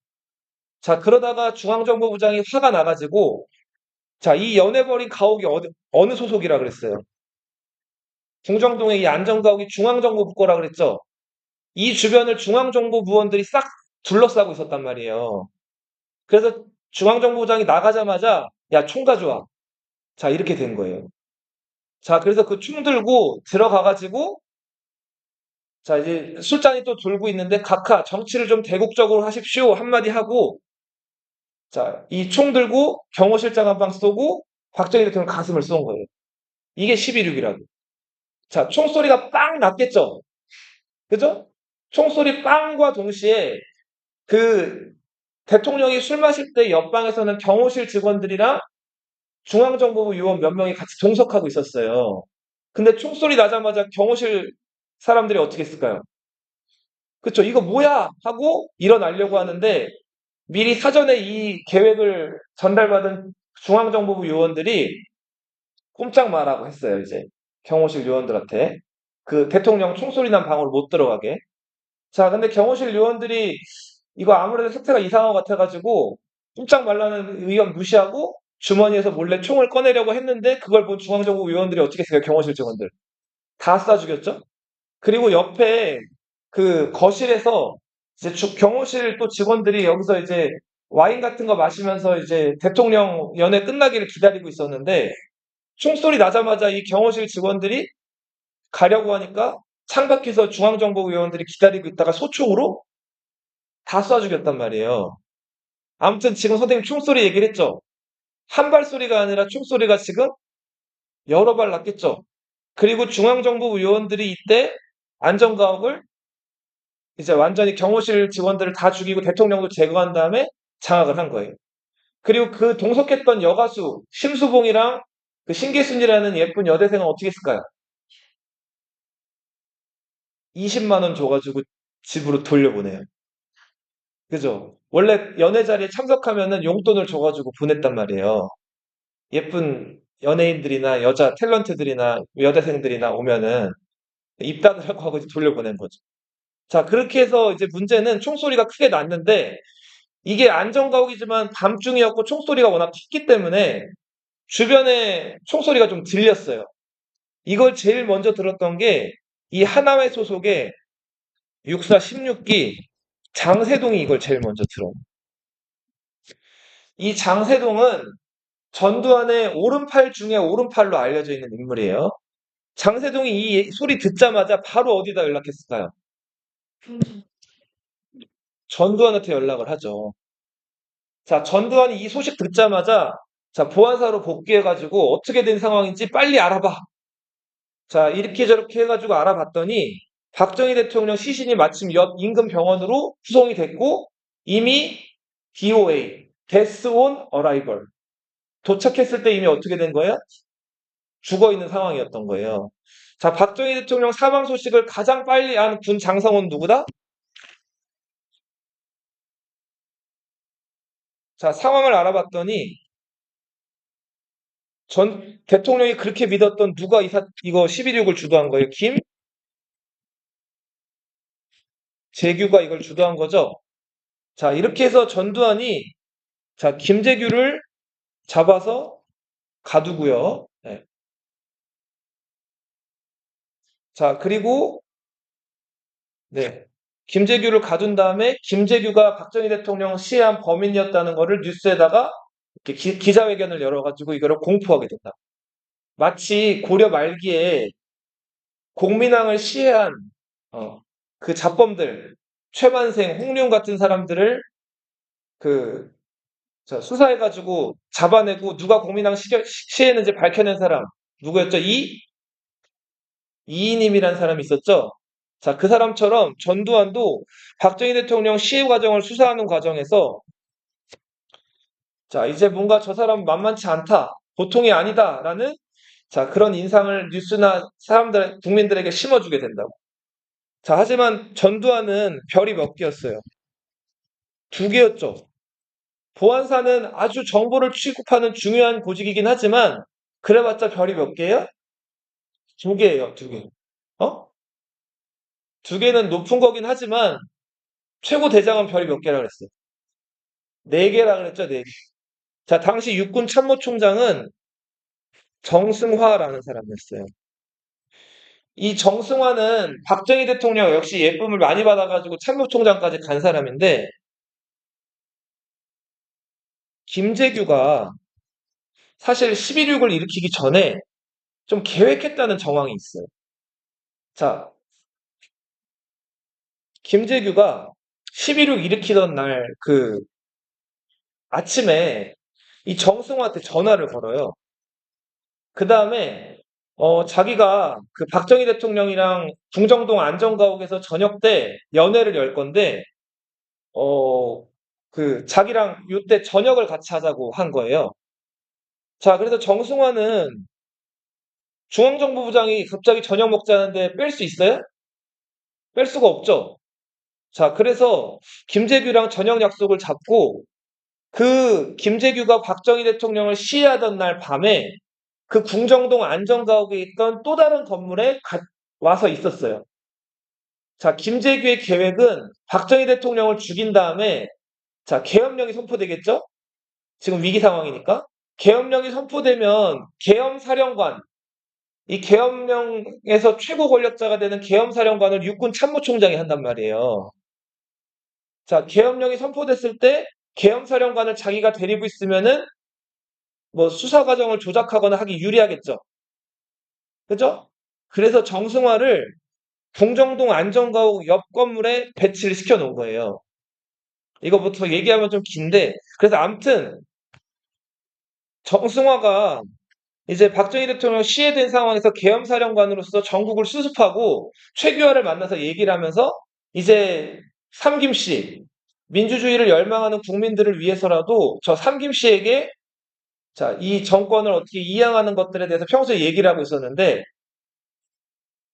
자, 그러다가 중앙정보부장이 화가 나가지고 자, 이 연애버린 가옥이 어느 소속이라 그랬어요. 중정동의 이 안전가옥이 중앙정보부 거라 그랬죠. 이 주변을 중앙정보부원들이 싹 둘러싸고 있었단 말이에요. 그래서 중앙정보부장이 나가자마자 야, 총 가져와. 자, 이렇게 된 거예요. 자, 그래서 그 총 들고 들어가가지고 자, 이제 술잔이 또 돌고 있는데 각하 정치를 좀 대국적으로 하십시오. 한마디 하고 자, 이 총 들고 경호실장 한 방 쏘고 박정희 대통령 가슴을 쏜 거예요. 이게 11.6이라고. 자, 총소리가 빵 났겠죠? 그죠? 총소리 빵과 동시에 그 대통령이 술 마실 때 옆방에서는 경호실 직원들이랑 중앙정보부 요원 몇 명이 같이 동석하고 있었어요. 근데 총소리 나자마자 경호실 사람들이 어떻게 했을까요? 그쵸? 이거 뭐야? 하고 일어나려고 하는데 미리 사전에 이 계획을 전달받은 중앙정보부 요원들이 꼼짝 말라고 했어요, 이제. 경호실 요원들한테. 그 대통령 총소리 난 방으로 못 들어가게. 자, 근데 경호실 요원들이 이거 아무래도 사태가 이상한 것 같아가지고 꼼짝 말라는 의원 무시하고 주머니에서 몰래 총을 꺼내려고 했는데 그걸 본 중앙정부 요원들이 어떻게 했어요? 경호실 직원들. 다 쏴 죽였죠? 그리고 옆에 그 거실에서 이제 경호실 또 직원들이 여기서 이제 와인 같은 거 마시면서 이제 대통령 연회 끝나기를 기다리고 있었는데 총소리 나자마자 이 경호실 직원들이 가려고 하니까 창밖에서 중앙정보위원들이 기다리고 있다가 소총으로 다 쏴 죽였단 말이에요. 아무튼 지금 선생님 총소리 얘기를 했죠. 한 발소리가 아니라 총소리가 지금 여러 발 났겠죠. 그리고 중앙정보위원들이 이때 안전가옥을 이제 완전히 경호실 직원들을 다 죽이고 대통령도 제거한 다음에 장악을 한 거예요. 그리고 그 동석했던 여가수 심수봉이랑 그 신기순이라는 예쁜 여대생은 어떻게 했을까요? 20만 원 줘가지고 집으로 돌려보내요. 그죠? 원래 연애 자리에 참석하면은 용돈을 줘가지고 보냈단 말이에요. 예쁜 연예인들이나 여자 탤런트들이나 여대생들이나 오면은 입 닫으라고 하고 이제 돌려보낸 거죠. 자, 그렇게 해서 이제 문제는 총소리가 크게 났는데 이게 안전가옥이지만 밤중이었고 총소리가 워낙 컸기 때문에 주변에 총소리가 좀 들렸어요. 이걸 제일 먼저 들었던 게 이 하나회 소속의 육사 16기 장세동이 이걸 제일 먼저 들어요. 이 장세동은 전두환의 오른팔 중에 오른팔로 알려져 있는 인물이에요. 장세동이 이 소리 듣자마자 바로 어디다 연락했을까요? 경찰. 전두환한테 연락을 하죠. 자, 전두환이 이 소식 듣자마자 자, 보안사로 복귀해가지고 어떻게 된 상황인지 빨리 알아봐. 자, 이렇게 저렇게 해가지고 알아봤더니 박정희 대통령 시신이 마침 옆 인근 병원으로 후송이 됐고 이미 DOA, Death on Arrival. 도착했을 때 이미 어떻게 된 거예요? 죽어 있는 상황이었던 거예요. 자, 박정희 대통령 사망 소식을 가장 빨리 안 군 장성원 누구다? 자, 상황을 알아봤더니 전 대통령이 그렇게 믿었던 누가 이거 11.6을 주도한 거예요? 김재규가 이걸 주도한 거죠? 자, 이렇게 해서 전두환이 자, 김재규를 잡아서 가두고요. 네. 자, 그리고 네. 김재규를 가둔 다음에 김재규가 박정희 대통령 시해한 범인이었다는 거를 뉴스에다가 이렇게 기자회견을 열어가지고 이거를 공포하게 된다. 마치 고려 말기에 공민왕을 시해한 그 잡범들, 최만생, 홍룡 같은 사람들을 그 수사해가지고 잡아내고 누가 공민왕 시해했는지 밝혀낸 사람 누구였죠? 이인임이라는 사람이 있었죠. 자, 그 사람처럼 전두환도 박정희 대통령 시해 과정을 수사하는 과정에서 자, 이제 뭔가 저 사람 만만치 않다, 보통이 아니다라는 자, 그런 인상을 뉴스나 국민들에게 심어주게 된다고. 자, 하지만 전두환은 별이 몇 개였어요? 두 개였죠. 보안사는 아주 정보를 취급하는 중요한 보직이긴 하지만 그래봤자 별이 몇 개예요? 두 개예요, 두 개. 어? 두 개는 높은 거긴 하지만 최고 대장은 별이 몇 개라 그랬어요? 네 개라 그랬죠, 네 개. 자, 당시 육군 참모총장은 정승화라는 사람이었어요. 이 정승화는 박정희 대통령 역시 예쁨을 많이 받아가지고 참모총장까지 간 사람인데 김재규가 사실 11.6을 일으키기 전에 좀 계획했다는 정황이 있어요. 자, 김재규가 11.6 일으키던 날 그 아침에 이 정승화한테 전화를 걸어요. 그 다음에 자기가 그 박정희 대통령이랑 중정동 안전가옥에서 저녁 때 연회를 열 건데 자기랑 요때 저녁을 같이 하자고 한 거예요. 자, 그래서 정승화는 중앙정보부장이 갑자기 저녁 먹자는데 뺄 수 있어요? 뺄 수가 없죠. 자, 그래서 김재규랑 저녁 약속을 잡고 그 김재규가 박정희 대통령을 시해하던 날 밤에 그 궁정동 안전가옥에 있던 또 다른 건물에 와서 있었어요. 자, 김재규의 계획은 박정희 대통령을 죽인 다음에 자, 계엄령이 선포되겠죠? 지금 위기 상황이니까. 계엄령이 선포되면 계엄사령관, 이 계엄령에서 최고 권력자가 되는 계엄사령관을 육군 참모총장이 한단 말이에요. 자, 계엄령이 선포됐을 때 계엄사령관을 자기가 데리고 있으면은 뭐 수사 과정을 조작하거나 하기 유리하겠죠. 그죠? 그래서 정승화를 동정동 안전가옥 옆 건물에 배치를 시켜 놓은 거예요. 이거부터 얘기하면 좀 긴데, 그래서 암튼 정승화가 이제 박정희 대통령 시해된 상황에서 계엄사령관으로서 전국을 수습하고 최규하를 만나서 얘기를 하면서 이제 삼김씨, 민주주의를 열망하는 국민들을 위해서라도 저 삼김씨에게 자, 이 정권을 어떻게 이양하는 것들에 대해서 평소에 얘기를 하고 있었는데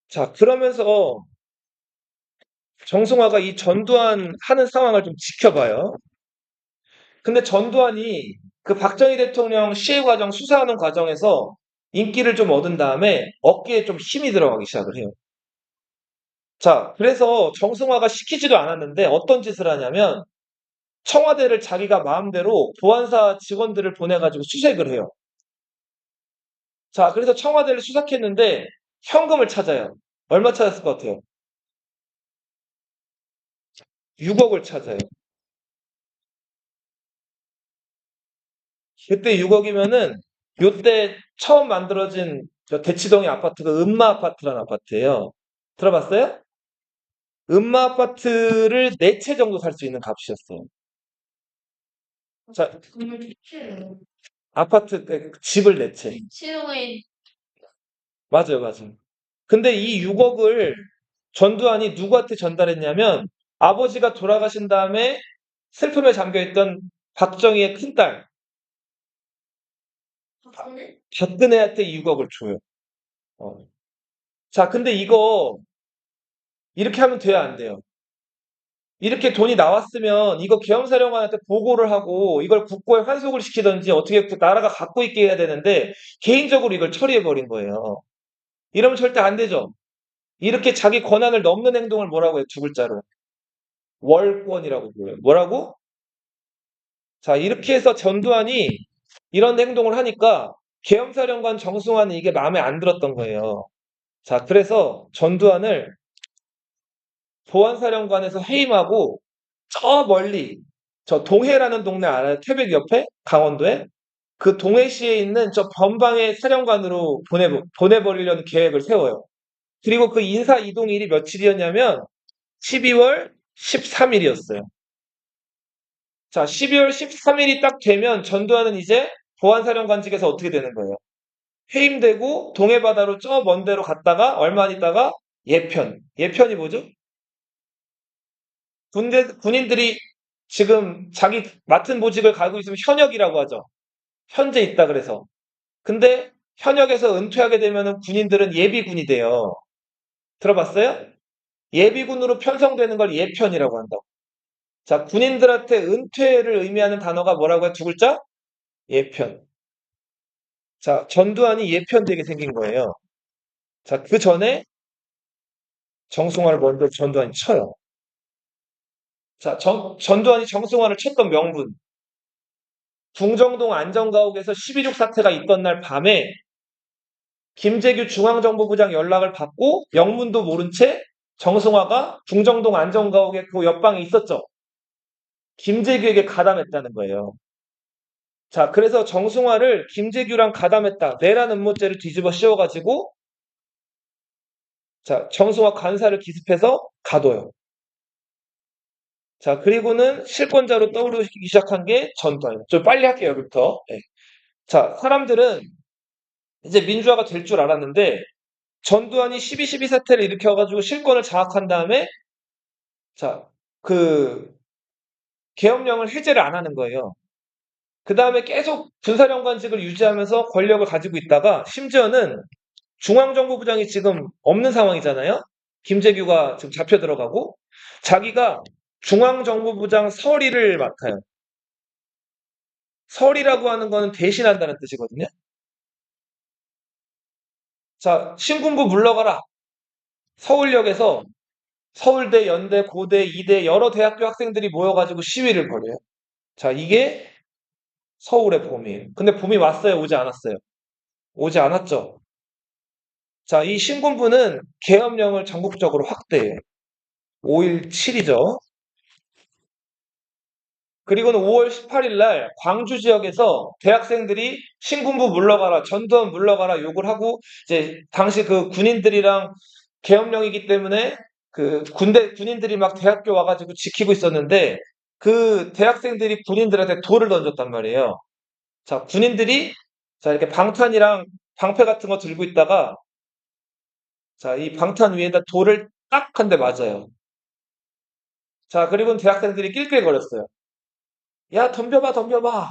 자, 그러면서 정승화가 이 전두환 하는 상황을 좀 지켜봐요. 근데 전두환이 그 박정희 대통령 시해 과정 수사하는 과정에서 인기를 좀 얻은 다음에 어깨에 좀 힘이 들어가기 시작을 해요. 자, 그래서 정승화가 시키지도 않았는데 어떤 짓을 하냐면 청와대를 자기가 마음대로 보안사 직원들을 보내가지고 수색을 해요. 자, 그래서 청와대를 수색했는데 현금을 찾아요. 얼마 찾았을 것 같아요? 6억을 찾아요. 그때 6억이면은 요때 처음 만들어진 저 대치동의 아파트가 음마 아파트라는 아파트예요. 들어봤어요? 음마 아파트를 4채 정도 살 수 있는 값이었어요. 자, 정말 좋지. 아파트, 집을 내 채. 치료인 맞아요, 맞아요. 근데 이 6억을 전두환이 누구한테 전달했냐면 아버지가 돌아가신 다음에 슬픔에 잠겨있던 박정희의 큰딸 박근혜? 박근혜한테 이 6억을 줘요. 어. 자, 근데 이거 이렇게 하면 돼야 안 돼요? 이렇게 돈이 나왔으면 이거 계엄사령관한테 보고를 하고 이걸 국고에 환속을 시키든지 어떻게 나라가 갖고 있게 해야 되는데 개인적으로 이걸 처리해버린 거예요. 이러면 절대 안 되죠. 이렇게 자기 권한을 넘는 행동을 뭐라고 해요? 두 글자로. 월권이라고 불러요. 뭐라고? 자, 이렇게 해서 전두환이 이런 행동을 하니까 계엄사령관 정승환은 이게 마음에 안 들었던 거예요. 자, 그래서 전두환을 보안사령관에서 해임하고 저 멀리 저 동해라는 동네 알아요? 태백 옆에 강원도에 그 동해시에 있는 저 변방의 사령관으로 보내버리려는 계획을 세워요. 그리고 그 인사 이동일이 며칠이었냐면 12월 13일이었어요. 자, 12월 13일이 딱 되면 전두환은 이제 보안사령관직에서 어떻게 되는 거예요? 해임되고 동해바다로 저 먼 데로 갔다가 얼마 안 있다가 예편. 예편이 뭐죠? 군인들이 지금 자기 맡은 보직을 가지고 있으면 현역이라고 하죠. 현재 있다 그래서. 근데 현역에서 은퇴하게 되면은 군인들은 예비군이 돼요. 들어봤어요? 예비군으로 편성되는 걸 예편이라고 한다고. 자, 군인들한테 은퇴를 의미하는 단어가 뭐라고 해? 두 글자? 예편. 자, 전두환이 예편되게 생긴 거예요. 자, 그 전에 정승환을 먼저 전두환이 쳐요. 자, 전두환이 정승환을 쳤던 명분. 궁정동 안전가옥에서 12.6 사태가 있던 날 밤에 김재규 중앙정보부장 연락을 받고 영문도 모른 채 정승화가 궁정동 안전가옥의 그 옆방에 있었죠. 김재규에게 가담했다는 거예요. 자, 그래서 정승화를 김재규랑 가담했다. 내란 음모죄를 뒤집어 씌워가지고 자, 정승화 간사를 기습해서 가둬요. 자, 그리고는 실권자로 떠오르기 시작한 게 전두환이에요. 좀 빨리 할게요, 여기부터. 네. 자, 사람들은 이제 민주화가 될 줄 알았는데 전두환이 12.12 사태를 일으켜가지고 실권을 장악한 다음에 자, 그 계엄령을 해제를 안 하는 거예요. 그 다음에 계속 군사령관직을 유지하면서 권력을 가지고 있다가 심지어는 중앙정보부장이 지금 없는 상황이잖아요. 김재규가 지금 잡혀 들어가고 자기가 중앙정보부장 서리를 맡아요. 서리라고 하는 거는 대신한다는 뜻이거든요. 자, 신군부 물러가라. 서울역에서 서울대, 연대, 고대, 이대 여러 대학교 학생들이 모여가지고 시위를 벌여요. 자, 이게 서울의 봄이에요. 근데 봄이 왔어요? 오지 않았어요? 오지 않았죠. 자, 이 신군부는 계엄령을 전국적으로 확대해요. 5.17이죠. 그리고는 5월 18일 날 광주 지역에서 대학생들이 신군부 물러가라, 전두환 물러가라 욕을 하고 이제 당시 그 군인들이랑 계엄령이기 때문에 그 군인들이 막 대학교 와가지고 지키고 있었는데 그 대학생들이 군인들한테 돌을 던졌단 말이에요. 자, 군인들이 자, 이렇게 방탄이랑 방패 같은 거 들고 있다가 자, 이 방탄 위에다 돌을 딱 한 대 맞아요. 자, 그리고는 대학생들이 낄낄거렸어요. 야, 덤벼봐, 덤벼봐.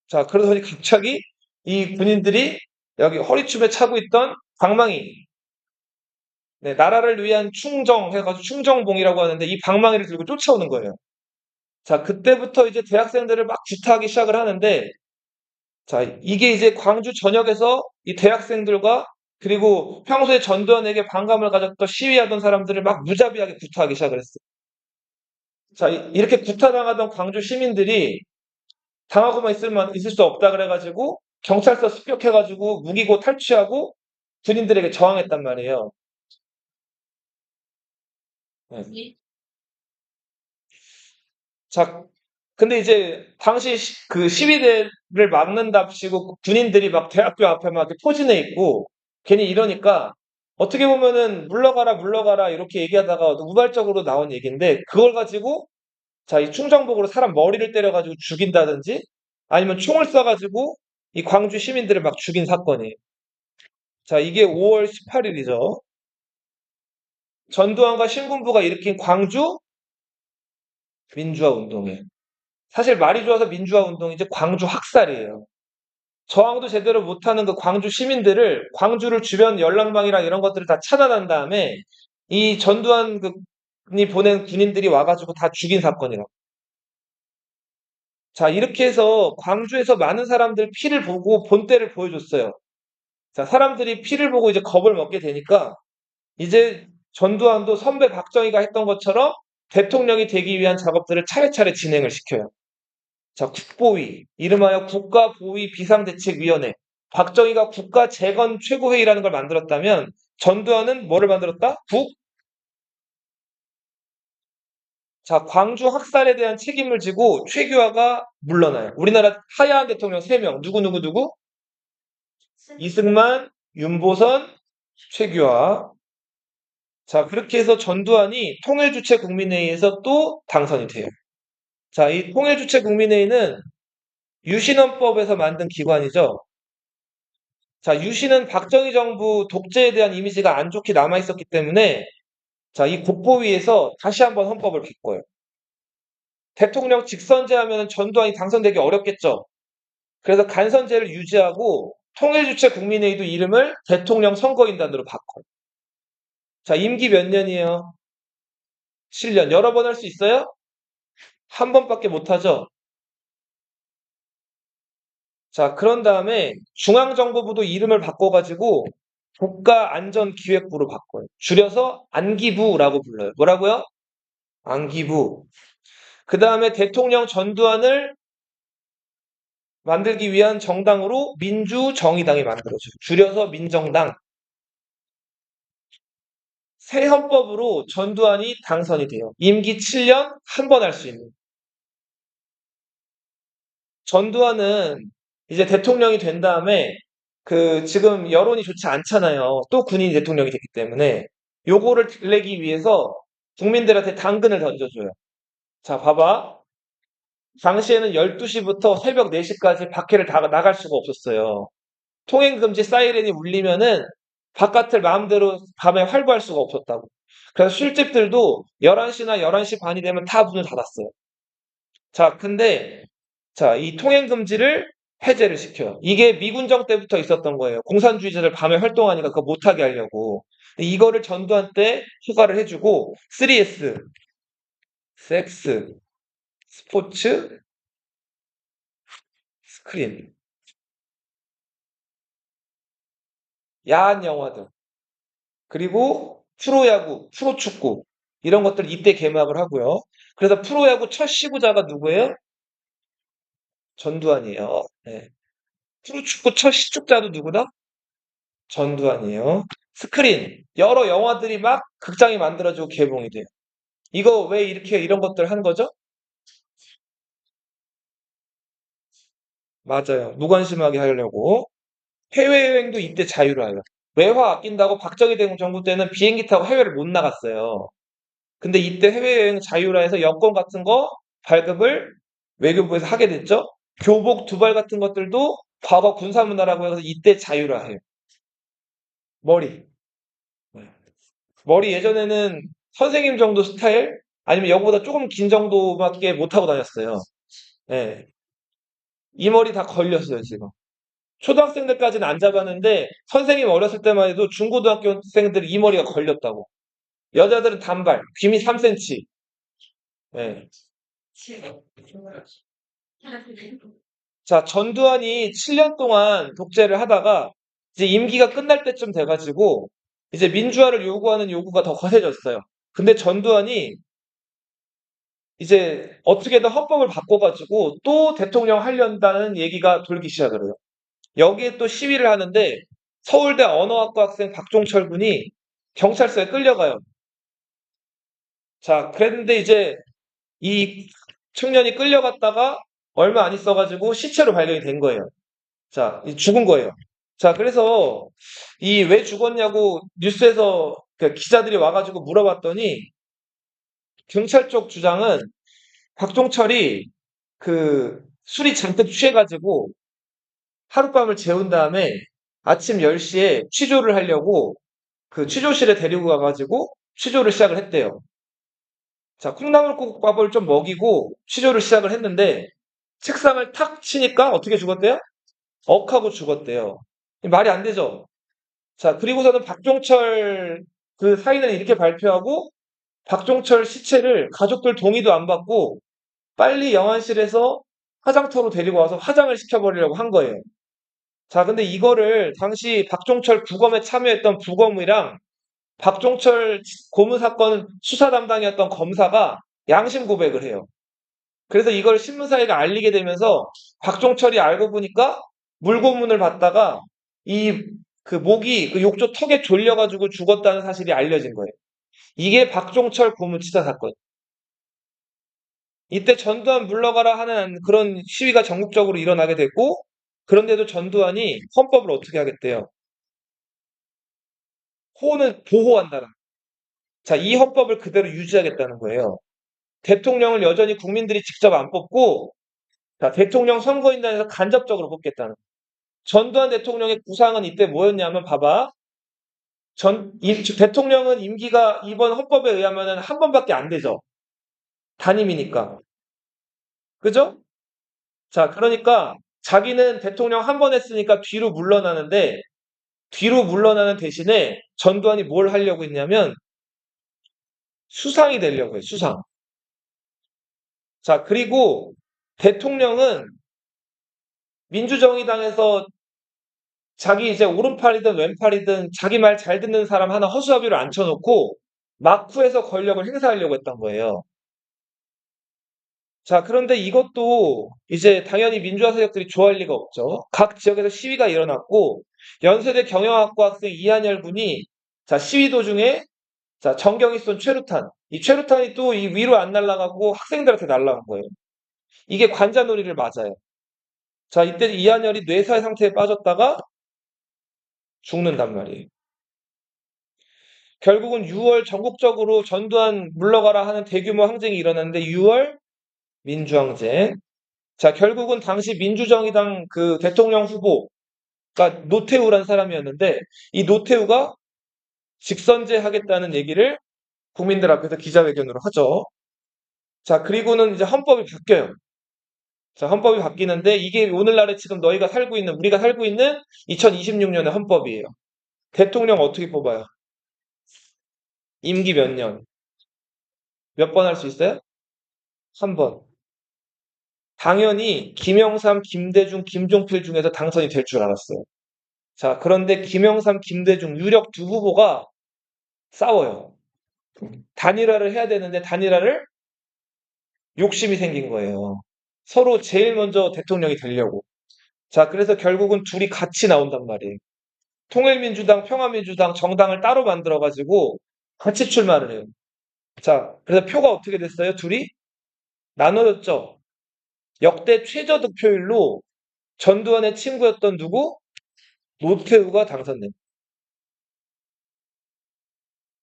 자, 그러더니 갑자기 이 군인들이 여기 허리춤에 차고 있던 방망이, 네, 나라를 위한 충정 해가지고 충정봉이라고 하는데 이 방망이를 들고 쫓아오는 거예요. 자, 그때부터 이제 대학생들을 막 구타하기 시작을 하는데, 자, 이게 이제 광주 전역에서 이 대학생들과 그리고 평소에 전두환에게 반감을 가졌던 시위하던 사람들을 막 무자비하게 구타하기 시작을 했어요. 자, 이렇게 구타당하던 광주 시민들이 당하고만 있을 수 없다 그래가지고 경찰서 습격해가지고 무기고 탈취하고 군인들에게 저항했단 말이에요. 네. 이 자, 근데 이제 당시 그 시위대를 막는답시고 군인들이 막 대학교 앞에 막 이렇게 포진해 있고 괜히 이러니까 어떻게 보면은 물러가라 물러가라 이렇게 얘기하다가 우발적으로 나온 얘기인데 그걸 가지고 자, 이 충정복으로 사람 머리를 때려가지고 죽인다든지 아니면 총을 쏴가지고 이 광주 시민들을 막 죽인 사건이에요. 자, 이게 5월 18일이죠. 전두환과 신군부가 일으킨 광주 민주화 운동이에요. 사실 말이 좋아서 민주화 운동이지 광주 학살이에요. 저항도 제대로 못하는 그 광주 시민들을 광주를 주변 연락망이랑 이런 것들을 다 차단한 다음에 이 전두환 이 보낸 군인들이 와가지고 다 죽인 사건이라고. 자, 이렇게 해서 광주에서 많은 사람들 피를 보고 본때를 보여줬어요. 자, 사람들이 피를 보고 이제 겁을 먹게 되니까 이제 전두환도 선배 박정희가 했던 것처럼 대통령이 되기 위한 작업들을 차례차례 진행을 시켜요. 자, 국보위, 이름하여 국가보위 비상대책위원회. 박정희가 국가재건 최고회의라는 걸 만들었다면 전두환은 뭐를 만들었다? 자, 광주 학살에 대한 책임을 지고 최규하가 물러나요. 우리나라 하야한 대통령 3명. 누구? 이승만, 윤보선, 최규하. 자, 그렇게 해서 전두환이 통일주체국민회의에서 또 당선이 돼요. 자, 이 통일주체국민회의는 유신헌법에서 만든 기관이죠. 자, 유신은 박정희 정부 독재에 대한 이미지가 안 좋게 남아있었기 때문에 자, 이 국보위에서 다시 한번 헌법을 바꿔요. 대통령 직선제 하면 전두환이 당선되기 어렵겠죠. 그래서 간선제를 유지하고 통일주체 국민회의도 이름을 대통령 선거인단으로 바꿔요. 자, 임기 몇 년이에요? 7년. 여러 번 할 수 있어요? 한 번밖에 못 하죠. 자, 그런 다음에 중앙정보부도 이름을 바꿔가지고 국가안전기획부로 바꿔요. 줄여서 안기부라고 불러요. 뭐라고요? 안기부. 그 다음에 대통령 전두환을 만들기 위한 정당으로 민주정의당이 만들어져요. 줄여서 민정당. 새 헌법으로 전두환이 당선이 돼요. 임기 7년 한 번 할 수 있는. 전두환은 이제 대통령이 된 다음에 지금 여론이 좋지 않잖아요. 또 군인이 대통령이 됐기 때문에 요거를 들내기 위해서 국민들한테 당근을 던져줘요. 자, 봐봐. 당시에는 12시부터 새벽 4시까지 밖에를 다 나갈 수가 없었어요. 통행금지 사이렌이 울리면은 바깥을 마음대로 밤에 활보할 수가 없었다고. 그래서 술집들도 11시나 11시 반이 되면 다 문을 닫았어요. 자, 근데, 자, 이 통행금지를 해제를 시켜요. 이게 미군정 때부터 있었던 거예요. 공산주의자들 밤에 활동하니까 그거 못하게 하려고. 이거를 전두환 때 허가를 해주고, 3S, 섹스, 스포츠, 스크린, 야한 영화들, 그리고 프로야구, 프로축구, 이런 것들 이때 개막을 하고요. 그래서 프로야구 첫 시구자가 누구예요? 전두환이에요. 네. 프로축구 첫 시축자도 누구다? 전두환이에요. 스크린, 여러 영화들이 막 극장이 만들어지고 개봉이 돼요. 이거 왜 이렇게 이런 것들 한 거죠? 맞아요. 무관심하게 하려고. 해외여행도 이때 자유로워요. 외화 아낀다고 박정희 정부 때는 비행기 타고 해외를 못 나갔어요. 근데 이때 해외여행 자유라 해서 여권 같은 거 발급을 외교부에서 하게 됐죠. 교복 두벌 같은 것들도 과거 군사문화라고 해서 이때 자유라 해요. 머리. 네. 머리 예전에는 선생님 정도 스타일 아니면 여보다 조금 긴 정도밖에 못 하고 다녔어요. 네. 이 머리 다 걸렸어요, 지금. 초등학생들까지는 안 잡았는데 선생님 어렸을 때만 해도 중고등학교생들이 이 머리가 걸렸다고. 여자들은 단발, 귀미 3cm. 네. 자, 전두환이 7년 동안 독재를 하다가 이제 임기가 끝날 때쯤 돼가지고 이제 민주화를 요구하는 요구가 더 거세졌어요. 근데 전두환이 이제 어떻게든 헌법을 바꿔가지고 또 대통령 하려다는 얘기가 돌기 시작을 해요. 여기에 또 시위를 하는데 서울대 언어학과 학생 박종철 군이 경찰서에 끌려가요. 자, 그랬는데 이제 이 청년이 끌려갔다가 얼마 안 있어가지고 시체로 발견이 된 거예요. 자, 죽은 거예요. 자, 그래서 이 왜 죽었냐고 뉴스에서 그 기자들이 와가지고 물어봤더니 경찰 쪽 주장은 박종철이 그 술이 잔뜩 취해가지고 하룻밤을 재운 다음에 아침 10시에 취조를 하려고 그 취조실에 데리고 가가지고 취조를 시작을 했대요. 자, 콩나물국밥을 좀 먹이고 취조를 시작을 했는데 책상을 탁 치니까 어떻게 죽었대요? 억하고 죽었대요. 말이 안 되죠. 자, 그리고서는 박종철 그 사인을 이렇게 발표하고 박종철 시체를 가족들 동의도 안 받고 빨리 영안실에서 화장터로 데리고 와서 화장을 시켜버리려고 한 거예요. 자, 근데 이거를 당시 박종철 부검에 참여했던 부검이랑 박종철 고문 사건 수사 담당이었던 검사가 양심 고백을 해요. 그래서 이걸 신문사에게 알리게 되면서 박종철이 알고 보니까 물고문을 받다가 이 그 목이 그 욕조 턱에 졸려가지고 죽었다는 사실이 알려진 거예요. 이게 박종철 고문치사 사건. 이때 전두환 물러가라 하는 그런 시위가 전국적으로 일어나게 됐고, 그런데도 전두환이 헌법을 어떻게 하겠대요? 호는 보호한다는. 자, 이 헌법을 그대로 유지하겠다는 거예요. 대통령을 여전히 국민들이 직접 안 뽑고, 자, 대통령 선거인단에서 간접적으로 뽑겠다는. 전두환 대통령의 구상은 이때 뭐였냐면, 봐봐. 대통령은 임기가 이번 헌법에 의하면 한 번밖에 안 되죠. 단임이니까. 그죠? 자, 그러니까 자기는 대통령 한 번 했으니까 뒤로 물러나는데, 뒤로 물러나는 대신에 전두환이 뭘 하려고 했냐면, 수상이 되려고 해요, 수상. 자, 그리고 대통령은 민주정의당에서 자기 이제 오른팔이든 왼팔이든 자기 말 잘 듣는 사람 하나 허수아비로 앉혀놓고 막후에서 권력을 행사하려고 했던 거예요. 자, 그런데 이것도 이제 당연히 민주화 세력들이 좋아할 리가 없죠. 각 지역에서 시위가 일어났고 연세대 경영학과 학생 이한열 군이 자, 시위 도중에 자, 정경이 쏜 최루탄. 이 최루탄이 또 이 위로 안 날아가고 학생들한테 날아간 거예요. 이게 관자놀이를 맞아요. 자, 이때 이한열이 뇌사의 상태에 빠졌다가 죽는단 말이에요. 결국은 6월 전국적으로 전두환 물러가라 하는 대규모 항쟁이 일어났는데 6월 민주항쟁. 자, 결국은 당시 민주정의당 그 대통령 후보가 노태우란 사람이었는데 이 노태우가 직선제 하겠다는 얘기를 국민들 앞에서 기자회견으로 하죠. 자, 그리고는 이제 헌법이 바뀌어요. 자, 헌법이 바뀌는데 이게 오늘날에 지금 너희가 살고 있는, 우리가 살고 있는 2026년의 헌법이에요. 대통령 어떻게 뽑아요? 임기 몇 년? 몇 번 할 수 있어요? 한 번. 당연히 김영삼, 김대중, 김종필 중에서 당선이 될 줄 알았어요. 자, 그런데 김영삼, 김대중 유력 두 후보가 싸워요. 단일화를 해야 되는데 단일화를 욕심이 생긴 거예요. 서로 제일 먼저 대통령이 되려고. 자, 그래서 결국은 둘이 같이 나온단 말이에요. 통일민주당, 평화민주당 정당을 따로 만들어가지고 같이 출마를 해요. 자, 그래서 표가 어떻게 됐어요? 둘이 나눠졌죠. 역대 최저 득표율로 전두환의 친구였던 누구? 노태우가 당선된.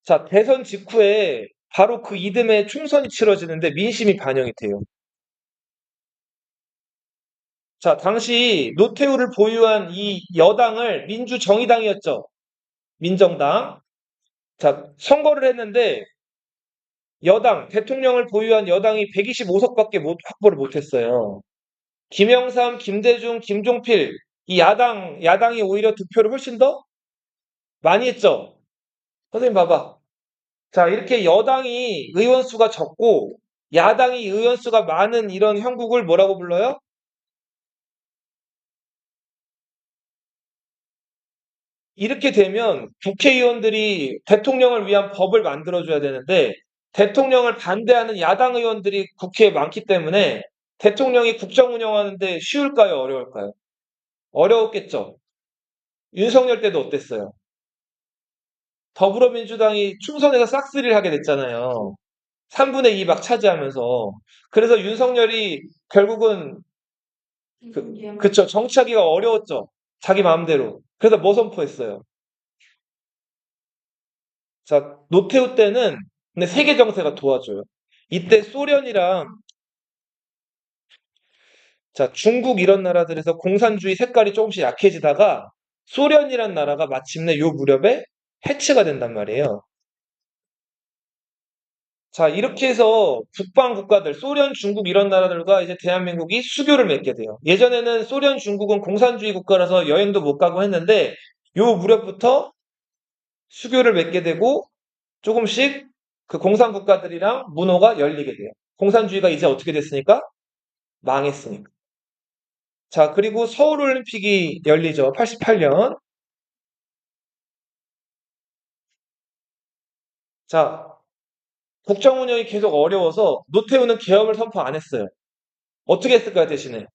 자, 대선 직후에 바로 그 이듬해 총선이 치러지는데 민심이 반영이 돼요. 자, 당시 노태우를 보유한 이 여당을 민주정의당이었죠. 민정당. 자, 선거를 했는데 여당, 대통령을 보유한 여당이 125석밖에 확보를 못했어요. 김영삼, 김대중, 김종필, 이 야당이 오히려 득표를 훨씬 더 많이 했죠. 선생님 봐봐. 자, 이렇게 여당이 의원 수가 적고 야당이 의원 수가 많은 이런 형국을 뭐라고 불러요? 이렇게 되면 국회의원들이 대통령을 위한 법을 만들어줘야 되는데 대통령을 반대하는 야당 의원들이 국회에 많기 때문에 대통령이 국정 운영하는데 쉬울까요? 어려울까요? 어려웠겠죠. 윤석열 때도 어땠어요? 더불어민주당이 총선에서 싹쓸이를 하게 됐잖아요. 3분의 2 막 차지하면서. 그래서 윤석열이 결국은 그쵸. 정치하기가 어려웠죠. 자기 마음대로. 그래서 뭐 선포했어요? 자, 노태우 때는 근데 세계 정세가 도와줘요. 이때 소련이랑 자, 중국 이런 나라들에서 공산주의 색깔이 조금씩 약해지다가 소련이란 나라가 마침내 요 무렵에 해체가 된단 말이에요. 자, 이렇게 해서 북방 국가들, 소련, 중국 이런 나라들과 이제 대한민국이 수교를 맺게 돼요. 예전에는 소련, 중국은 공산주의 국가라서 여행도 못 가고 했는데 요 무렵부터 수교를 맺게 되고 조금씩 그 공산 국가들이랑 문호가 열리게 돼요. 공산주의가 이제 어떻게 됐으니까? 망했으니까. 자, 그리고 서울올림픽이 열리죠. 88년. 자, 국정 운영이 계속 어려워서 노태우는 계엄을 선포 안 했어요. 어떻게 했을까요, 대신에?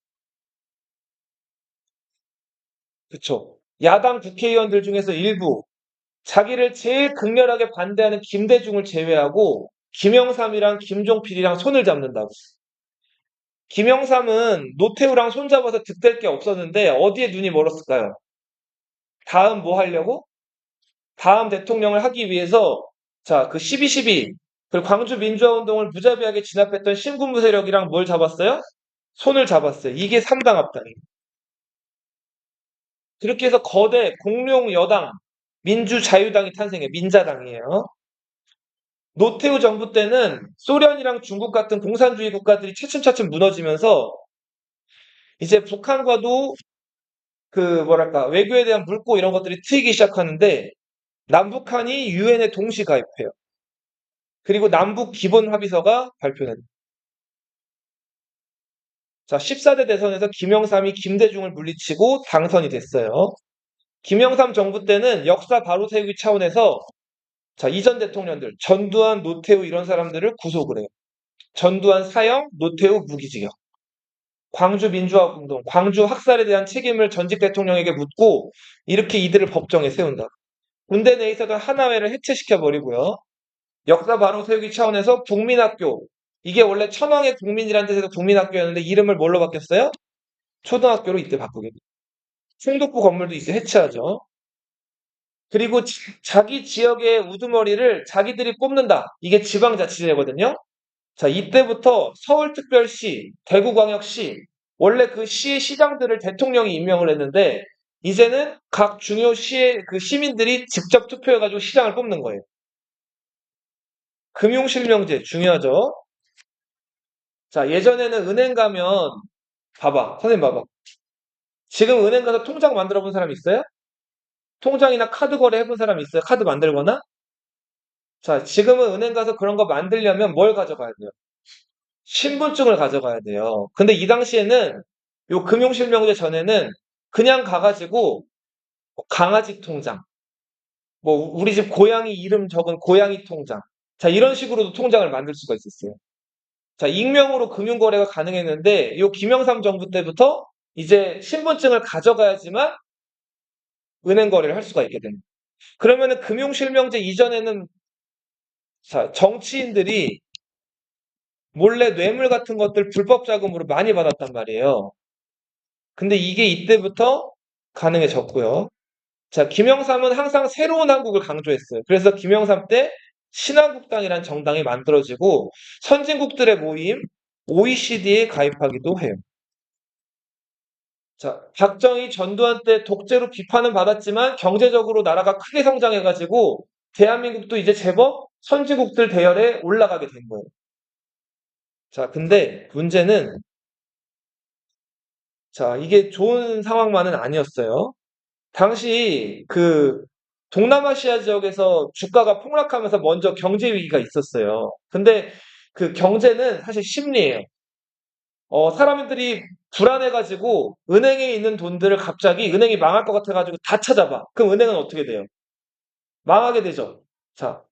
그쵸. 야당 국회의원들 중에서 일부, 자기를 제일 극렬하게 반대하는 김대중을 제외하고, 김영삼이랑 김종필이랑 손을 잡는다고. 김영삼은 노태우랑 손잡아서 득될 게 없었는데, 어디에 눈이 멀었을까요? 다음 뭐 하려고? 다음 대통령을 하기 위해서, 자, 그 12.12, 그리고 광주 민주화운동을 무자비하게 진압했던 신군부 세력이랑 뭘 잡았어요? 손을 잡았어요. 이게 3당 합당이에요. 그렇게 해서 거대 공룡 여당 민주자유당이 탄생해요. 민자당이에요. 노태우 정부 때는 소련이랑 중국 같은 공산주의 국가들이 차츰차츰 무너지면서 이제 북한과도 그 뭐랄까 외교에 대한 물고 이런 것들이 트이기 시작하는데 남북한이 유엔에 동시 가입해요. 그리고 남북 기본 합의서가 발표됩니다. 자, 14대 대선에서 김영삼이 김대중을 물리치고 당선이 됐어요. 김영삼 정부 때는 역사 바로 세우기 차원에서 자, 이전 대통령들, 전두환, 노태우 이런 사람들을 구속을 해요. 전두환 사형, 노태우 무기징역. 광주 민주화운동, 광주 학살에 대한 책임을 전직 대통령에게 묻고 이렇게 이들을 법정에 세운다. 군대 내에서도 하나회를 해체시켜버리고요. 역사 바로 세우기 차원에서 국민학교, 이게 원래 천황의 국민이라는 뜻에서 국민학교였는데 이름을 뭘로 바뀌었어요? 초등학교로 이때 바꾸게 돼요. 충북부 건물도 이제 해체하죠. 그리고 자기 지역의 우두머리를 자기들이 뽑는다. 이게 지방자치제거든요. 자, 이때부터 서울특별시, 대구광역시, 원래 그 시의 시장들을 대통령이 임명을 했는데, 이제는 각 중요 시의 그 시민들이 직접 투표해가지고 시장을 뽑는 거예요. 금융실명제 중요하죠. 자, 예전에는 은행 가면, 봐봐, 선생님 봐봐. 지금 은행 가서 통장 만들어 본 사람 있어요? 통장이나 카드 거래 해본 사람 있어요? 카드 만들거나? 자, 지금은 은행 가서 그런 거 만들려면 뭘 가져가야 돼요? 신분증을 가져가야 돼요. 근데 이 당시에는 요 금융실명제 전에는 그냥 가가지고 강아지 통장, 뭐 우리 집 고양이 이름 적은 고양이 통장, 자 이런 식으로도 통장을 만들 수가 있었어요. 자 익명으로 금융거래가 가능했는데 요 김영삼 정부 때부터 이제 신분증을 가져가야지만 은행 거래를 할 수가 있게 됩니다. 그러면은 금융실명제 이전에는 자 정치인들이 몰래 뇌물 같은 것들 불법 자금으로 많이 받았단 말이에요. 근데 이게 이때부터 가능해졌고요. 자, 김영삼은 항상 새로운 한국을 강조했어요. 그래서 김영삼 때 신한국당이라는 정당이 만들어지고 선진국들의 모임 OECD에 가입하기도 해요. 자, 박정희 전두환 때 독재로 비판은 받았지만 경제적으로 나라가 크게 성장해가지고 대한민국도 이제 제법 선진국들 대열에 올라가게 된 거예요. 자, 근데 문제는 자, 이게 좋은 상황만은 아니었어요. 당시 그 동남아시아 지역에서 주가가 폭락하면서 먼저 경제 위기가 있었어요. 근데 그 경제는 사실 심리예요. 사람들이 불안해가지고 은행에 있는 돈들을 갑자기 은행이 망할 것 같아가지고 다 찾아봐. 그럼 은행은 어떻게 돼요? 망하게 되죠. 자,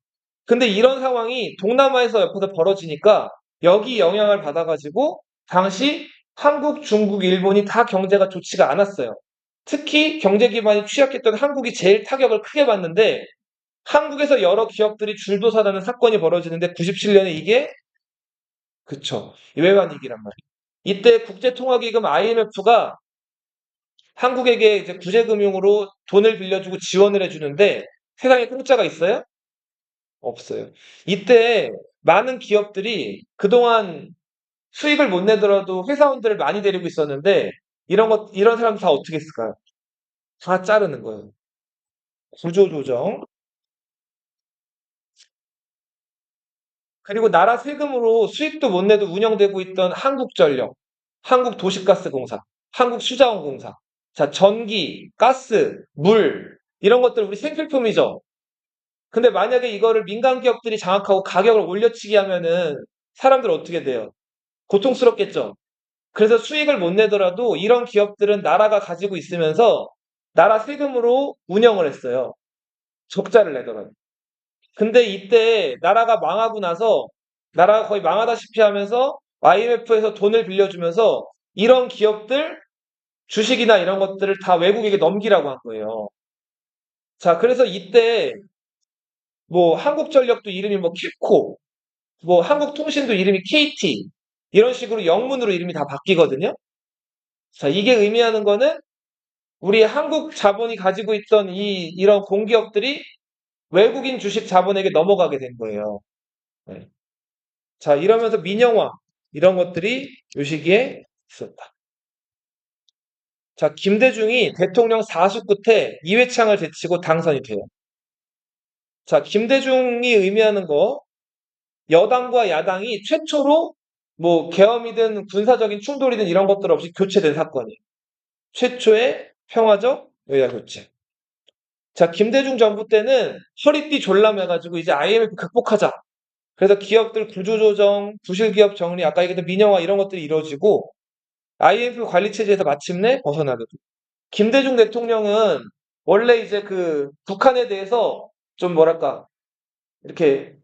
근데 이런 상황이 동남아에서 옆에서 벌어지니까 여기 영향을 받아가지고 당시 한국, 중국, 일본이 다 경제가 좋지가 않았어요. 특히 경제 기반이 취약했던 한국이 제일 타격을 크게 받는데 한국에서 여러 기업들이 줄도사다는 사건이 벌어지는데 97년에 이게 그쵸 외환위기란 말이에요. 이때 국제통화기금 IMF가 한국에게 이제 구제금융으로 돈을 빌려주고 지원을 해주는데 세상에 공짜가 있어요? 없어요. 이때 많은 기업들이 그동안 수익을 못 내더라도 회사원들을 많이 데리고 있었는데, 이런 사람들 다 어떻게 했을까요? 다 자르는 거예요. 구조조정. 그리고 나라 세금으로 수익도 못 내도 운영되고 있던 한국전력, 한국도시가스공사, 한국수자원공사. 자, 전기, 가스, 물, 이런 것들 우리 생필품이죠. 근데 만약에 이거를 민간 기업들이 장악하고 가격을 올려치기 하면은 사람들 어떻게 돼요? 고통스럽겠죠. 그래서 수익을 못 내더라도 이런 기업들은 나라가 가지고 있으면서 나라 세금으로 운영을 했어요. 적자를 내더라도. 근데 이때 나라가 망하고 나서 나라가 거의 망하다시피 하면서 IMF에서 돈을 빌려주면서 이런 기업들 주식이나 이런 것들을 다 외국에게 넘기라고 한 거예요. 자, 그래서 이때 뭐 한국전력도 이름이 뭐 캡코, 뭐 한국통신도 이름이 KT, 이런 식으로 영문으로 이름이 다 바뀌거든요. 자, 이게 의미하는 거는 우리 한국 자본이 가지고 있던 이런 공기업들이 외국인 주식 자본에게 넘어가게 된 거예요. 네. 자, 이러면서 민영화, 이런 것들이 요 시기에 있었다. 자, 김대중이 대통령 4수 끝에 이회창을 제치고 당선이 돼요. 자, 김대중이 의미하는 거, 여당과 야당이 최초로 뭐 계엄이든 군사적인 충돌이든 이런 것들 없이 교체된 사건이에요. 최초의 평화적 여야 교체. 자, 김대중 정부 때는 허리띠 졸라매가지고 이제 IMF 극복하자. 그래서 기업들 구조조정, 부실기업 정리, 아까 얘기했던 민영화 이런 것들이 이루어지고 IMF 관리 체제에서 마침내 벗어나게 돼. 김대중 대통령은 원래 이제 그 북한에 대해서 좀 뭐랄까 이렇게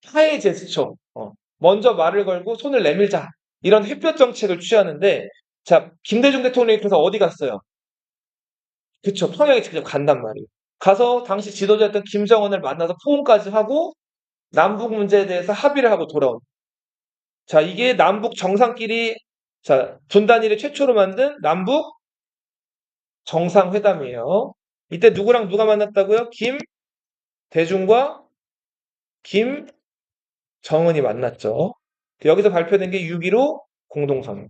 화해 제스처, 먼저 말을 걸고 손을 내밀자 이런 햇볕 정책을 취하는데 자 김대중 대통령이 그래서 어디 갔어요? 그쵸 평양에 직접 간단 말이에요. 가서 당시 지도자였던 김정은을 만나서 포옹까지 하고 남북 문제에 대해서 합의를 하고 돌아온. 자 이게 남북 정상끼리 자 분단일을 최초로 만든 남북 정상회담이에요. 이때 누구랑 누가 만났다고요? 김대중과 김정은이 만났죠. 여기서 발표된 게 6.15 공동성명.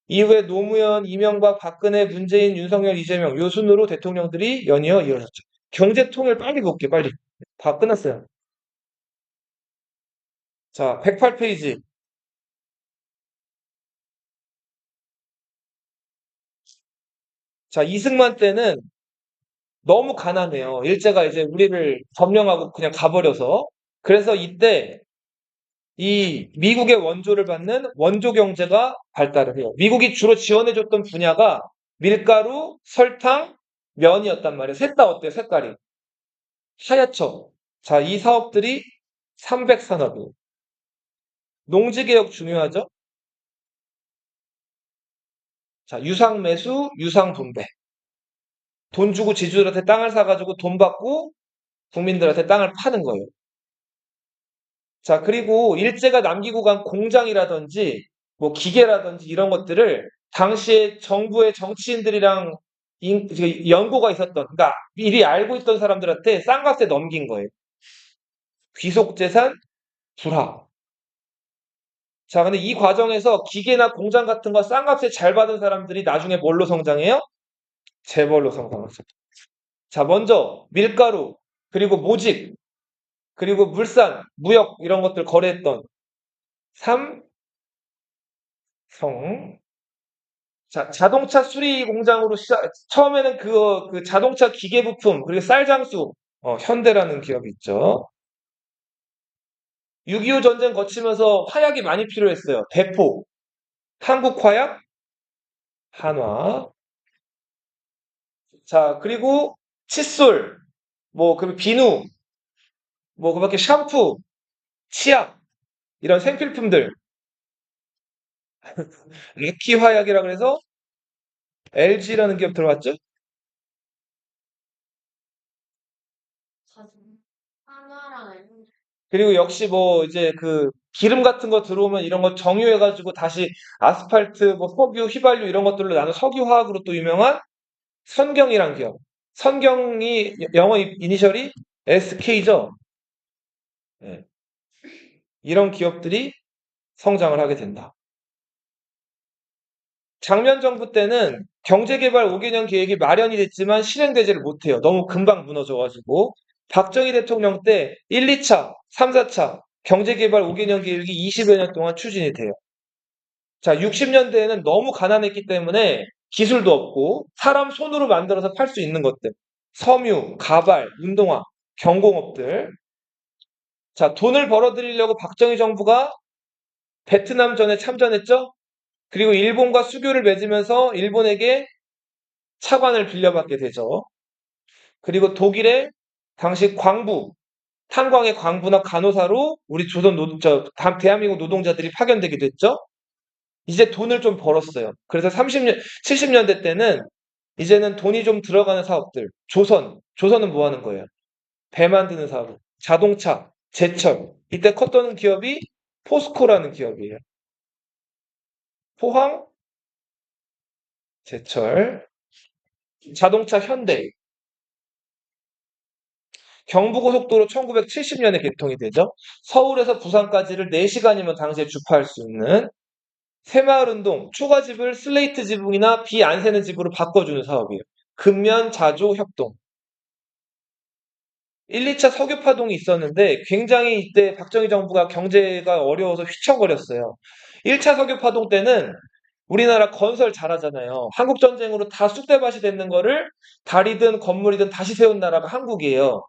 이후에 노무현, 이명박, 박근혜, 문재인, 윤석열, 이재명 요 순으로 대통령들이 연이어 이어졌죠. 경제통일 빨리 볼게 빨리. 다 끝났어요. 자, 108페이지. 자, 이승만 때는 너무 가난해요. 일제가 이제 우리를 점령하고 그냥 가버려서. 그래서 이때 이 미국의 원조를 받는 원조 경제가 발달을 해요. 미국이 주로 지원해줬던 분야가 밀가루, 설탕, 면이었단 말이에요. 셋 다 어때요? 색깔이. 하얗죠? 자, 이 사업들이 300산업이에요. 농지개혁 중요하죠? 자, 유상매수, 유상분배. 돈 주고 지주들한테 땅을 사가지고 돈 받고 국민들한테 땅을 파는 거예요. 자, 그리고 일제가 남기고 간 공장이라든지 뭐 기계라든지 이런 것들을 당시에 정부의 정치인들이랑 연고가 있었던, 그러니까 미리 알고 있던 사람들한테 싼 값에 넘긴 거예요. 귀속재산 불화. 자, 근데 이 과정에서 기계나 공장 같은 거 싼 값에 잘 받은 사람들이 나중에 뭘로 성장해요? 재벌로 성장하죠. 자, 먼저 밀가루, 그리고 모직, 그리고 물산, 무역 이런 것들 거래했던 삼성. 자, 자동차 수리 공장으로 처음에는 그 자동차 기계 부품, 그리고 쌀장수, 현대라는 기업이 있죠. 6.25 전쟁 거치면서 화약이 많이 필요했어요. 대포, 한국화약, 한화. 자, 그리고 칫솔, 뭐, 그 비누, 뭐, 그 밖에 샴푸, 치약, 이런 생필품들. 레키 화약이라 그래서 LG라는 기업 들어왔죠? 사진. 하나랑 알고 그리고 역시 뭐 이제 그 기름 같은 거 들어오면 이런 거 정유해가지고 다시 아스팔트, 뭐 석유, 휘발유 이런 것들로 나는 석유화학으로 또 유명한 선경이란 기업. 선경이 영어 이니셜이 SK죠. 이런 기업들이 성장을 하게 된다. 장면 정부 때는 경제개발 5개년 계획이 마련이 됐지만 실행되지를 못해요. 너무 금방 무너져가지고. 박정희 대통령 때 1, 2차, 3, 4차 경제개발 5개년 계획이 20여 년 동안 추진이 돼요. 자, 60년대에는 너무 가난했기 때문에 기술도 없고 사람 손으로 만들어서 팔 수 있는 것들. 섬유, 가발, 운동화, 경공업들. 자, 돈을 벌어들이려고 박정희 정부가 베트남전에 참전했죠? 그리고 일본과 수교를 맺으면서 일본에게 차관을 빌려받게 되죠. 그리고 독일의 당시 광부, 탄광의 광부나 간호사로 우리 대한민국 노동자들이 파견되게 됐죠. 이제 돈을 좀 벌었어요. 그래서 70년대 때는 이제는 돈이 좀 들어가는 사업들, 조선은 뭐 하는 거예요? 배 만드는 사업, 자동차, 제철. 이때 컸던 기업이 포스코라는 기업이에요. 포항, 제철, 자동차 현대, 경부고속도로 1970년에 개통이 되죠. 서울에서 부산까지를 4시간이면 당시에 주파할 수 있는 새마을운동, 초가집을 슬레이트 지붕이나 비 안 새는 집으로 바꿔주는 사업이에요. 근면, 자조, 협동. 1, 2차 석유파동이 있었는데 굉장히 이때 박정희 정부가 경제가 어려워서 휘청거렸어요. 1차 석유파동 때는 우리나라 건설 잘하잖아요. 한국전쟁으로 다 쑥대밭이 됐는 거를 다리든 건물이든 다시 세운 나라가 한국이에요.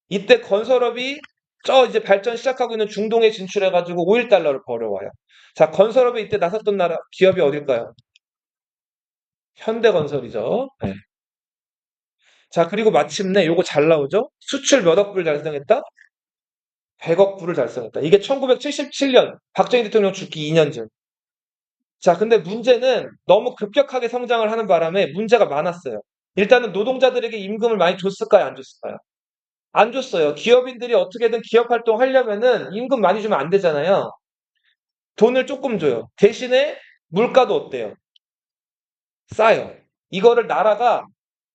이때 건설업이 이제 발전 시작하고 있는 중동에 진출해가지고 5일 달러를 벌어와요. 자, 건설업에 이때 나섰던 나라, 기업이 어딜까요? 현대건설이죠. 네. 자, 그리고 마침내 요거 잘 나오죠? 수출 몇 억 불 달성했다? 100억 불을 달성했다. 이게 1977년 박정희 대통령 죽기 2년 전. 자, 근데 문제는 너무 급격하게 성장을 하는 바람에 문제가 많았어요. 일단은 노동자들에게 임금을 많이 줬을까요? 안 줬을까요? 안 줬어요. 기업인들이 어떻게든 기업 활동하려면은 임금 많이 주면 안 되잖아요. 돈을 조금 줘요. 대신에 물가도 어때요? 싸요. 이거를 나라가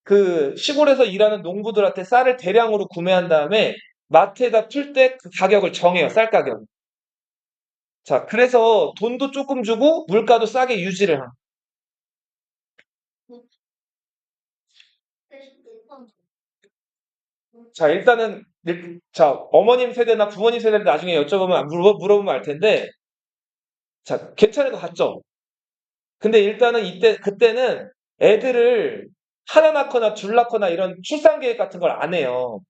그 시골에서 일하는 농부들한테 쌀을 대량으로 구매한 다음에 마트에다 풀 때 그 가격을 정해요. 쌀 가격. 자, 그래서 돈도 조금 주고 물가도 싸게 유지를 합니다. 자, 일단은 자, 어머님 세대나 부모님 세대를 나중에 물어보면 알 텐데, 자, 괜찮은 것 같죠? 근데 일단은 그때는 애들을 하나 낳거나 둘 낳거나 이런 출산 계획 같은 걸 안 해요.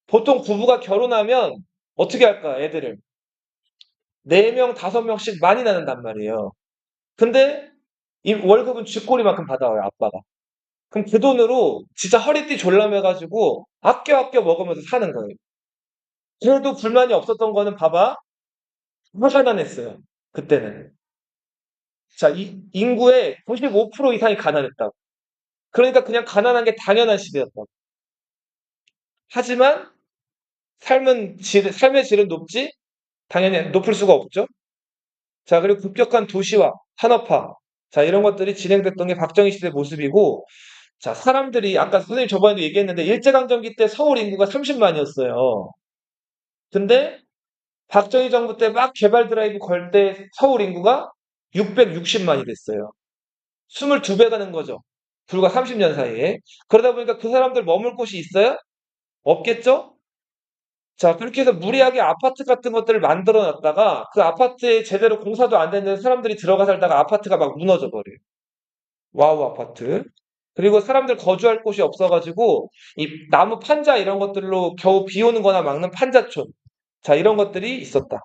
보통 부부가 결혼하면 어떻게 할까, 애들을? 4명, 5명씩 많이 낳는단 말이에요. 근데 이 월급은 쥐꼬리만큼 받아와요, 아빠가. 그럼 그 돈으로 진짜 허리띠 졸라매가지고 아껴 먹으면서 사는 거예요. 그래도 불만이 없었던 거는 봐봐. 가난했어요. 그때는. 자, 인구의 95% 이상이 가난했다고. 그러니까 그냥 가난한 게 당연한 시대였다고. 하지만 삶의 질은 높지? 당연히 높을 수가 없죠. 자, 그리고 급격한 도시화, 산업화. 자, 이런 것들이 진행됐던 게 박정희 시대 모습이고, 자, 사람들이 아까 선생님 저번에도 얘기했는데 일제강점기 때 서울 인구가 30만이었어요. 근데 박정희 정부 때 막 개발 드라이브 걸 때 서울 인구가 660만이 됐어요. 22배가 는 거죠. 불과 30년 사이에. 그러다 보니까 그 사람들 머물 곳이 있어요? 없겠죠? 자, 그렇게 해서 무리하게 아파트 같은 것들을 만들어 놨다가 그 아파트에 제대로 공사도 안 됐는데 사람들이 들어가 살다가 아파트가 막 무너져 버려요. 와우 아파트. 그리고 사람들 거주할 곳이 없어가지고 이 나무 판자 이런 것들로 겨우 비 오는 거나 막는 판자촌. 자, 이런 것들이 있었다.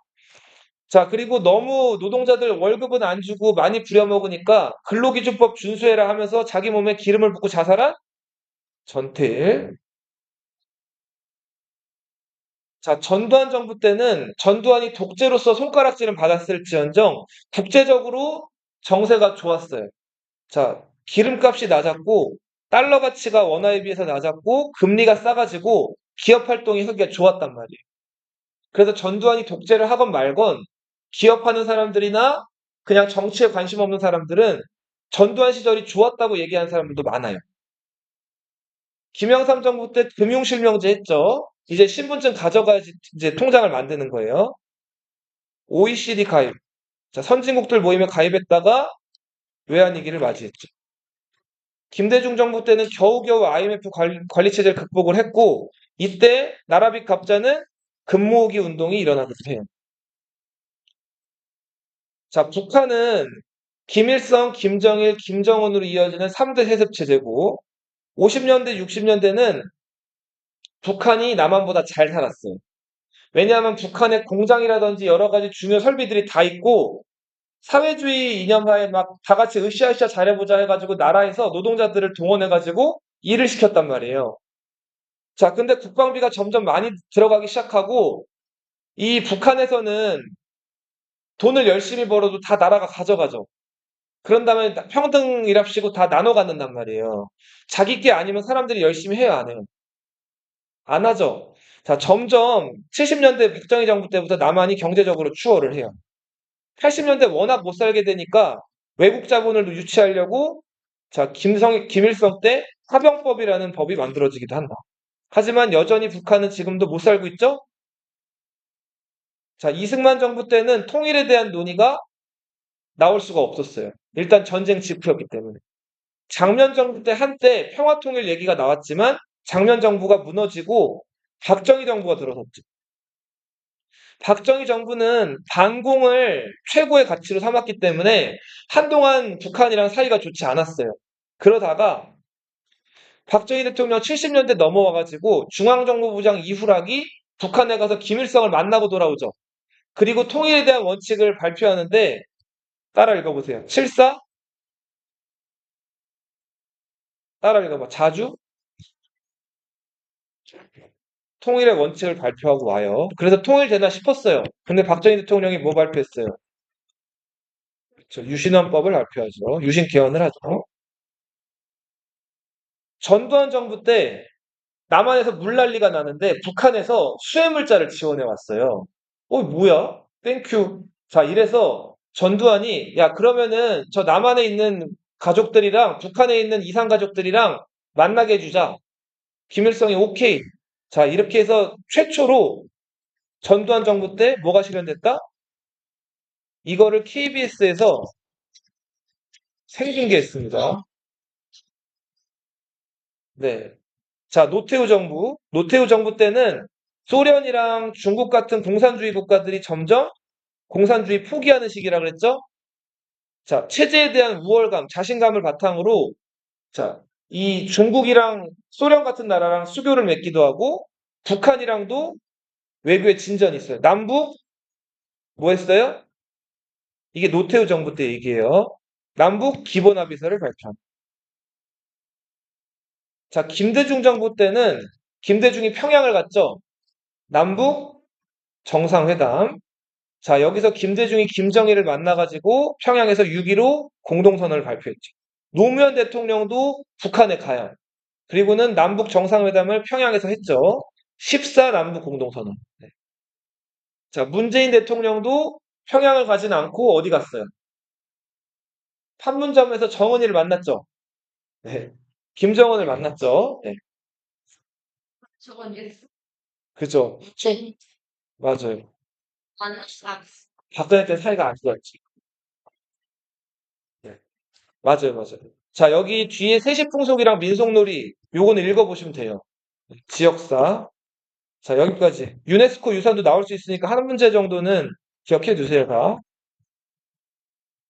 자, 그리고 너무 노동자들 월급은 안 주고 많이 부려먹으니까 근로기준법 준수해라 하면서 자기 몸에 기름을 붓고 자살한 전태일. 자, 전두환 정부 때는 전두환이 독재로서 손가락질은 받았을지언정 국제적으로 정세가 좋았어요. 자, 기름값이 낮았고 달러 가치가 원화에 비해서 낮았고 금리가 싸가지고 기업 활동이 하기가 좋았단 말이에요. 그래서 전두환이 독재를 하건 말건 기업하는 사람들이나 그냥 정치에 관심 없는 사람들은 전두환 시절이 좋았다고 얘기하는 사람들도 많아요. 김영삼 정부 때 금융실명제 했죠. 이제 신분증 가져가야지 이제 통장을 만드는 거예요. OECD 가입. 자, 선진국들 모임에 가입했다가 외환위기를 맞이했죠. 김대중 정부 때는 겨우겨우 IMF 관리체제를 극복을 했고, 이때 나라빚 갑자는 금모으기 운동이 일어나기도 해요. 자, 북한은 김일성, 김정일, 김정은으로 이어지는 3대 세습 체제고, 50년대, 60년대는 북한이 남한보다 잘 살았어요. 왜냐하면 북한에 공장이라든지 여러 가지 중요 설비들이 다 있고, 사회주의 이념하에 막 다 같이 으쌰으쌰 잘해보자 해가지고 나라에서 노동자들을 동원해가지고 일을 시켰단 말이에요. 자, 근데 국방비가 점점 많이 들어가기 시작하고, 이 북한에서는 돈을 열심히 벌어도 다 나라가 가져가죠. 그런 다음에 평등이랍시고 다 나눠 갖는단 말이에요. 자기 게 아니면 사람들이 열심히 해요, 안 해요? 안 하죠. 자, 점점 70년대 박정희 정부 때부터 남한이 경제적으로 추월을 해요. 80년대 워낙 못 살게 되니까 외국 자본을 유치하려고 자, 김일성 때 하병법이라는 법이 만들어지기도 한다. 하지만 여전히 북한은 지금도 못 살고 있죠? 자, 이승만 정부 때는 통일에 대한 논의가 나올 수가 없었어요. 일단 전쟁 직후였기 때문에. 장면 정부 때 한때 평화통일 얘기가 나왔지만 장면 정부가 무너지고 박정희 정부가 들어섰죠. 박정희 정부는 반공을 최고의 가치로 삼았기 때문에 한동안 북한이랑 사이가 좋지 않았어요. 그러다가 박정희 대통령 70년대 넘어와가지고 중앙정보부장 이후락이 북한에 가서 김일성을 만나고 돌아오죠. 그리고 통일에 대한 원칙을 발표하는데 따라 읽어보세요. 7사? 따라 읽어봐. 자주? 통일의 원칙을 발표하고 와요. 그래서 통일되나 싶었어요. 근데 박정희 대통령이 뭐 발표했어요? 유신헌법을 발표하죠. 유신 개헌을 하죠. 전두환 정부 때 남한에서 물난리가 나는데 북한에서 수해물자를 지원해 왔어요. 뭐야? 땡큐. 자, 이래서 전두환이 야, 그러면은 저 남한에 있는 가족들이랑 북한에 있는 이산 가족들이랑 만나게 해주자. 김일성이 오케이. 자, 이렇게 해서 최초로 전두환 정부 때 뭐가 실현됐다? 이거를 KBS에서 생중계했습니다. 네. 자, 노태우 정부 때는 소련이랑 중국 같은 공산주의 국가들이 점점 공산주의 포기하는 시기라 그랬죠? 자, 체제에 대한 우월감, 자신감을 바탕으로 자, 이 중국이랑 소련 같은 나라랑 수교를 맺기도 하고 북한이랑도 외교에 진전이 있어요. 남북 뭐 했어요? 이게 노태우 정부 때 얘기예요. 남북 기본합의서를 발표합니다. 자, 김대중 정부 때는 김대중이 평양을 갔죠. 남북 정상회담. 자, 여기서 김대중이 김정일을 만나가지고 평양에서 6.15 공동선언을 발표했죠. 노무현 대통령도 북한에 가요. 그리고는 남북 정상회담을 평양에서 했죠. 14 남북 공동선언. 네. 자, 문재인 대통령도 평양을 가진 않고 어디 갔어요? 판문점에서 정은이를 만났죠. 네. 김정은을 만났죠. 네. 저건 예스. 그죠. 제 맞아요. 만났어. 박근혜 때 사이가 안 좋았지. 네. 맞아요, 맞아요. 자, 여기 뒤에 세시풍속이랑 민속놀이, 요거는 읽어보시면 돼요. 지역사. 자, 여기까지. 유네스코 유산도 나올 수 있으니까 한 문제 정도는 기억해 두세요, 다.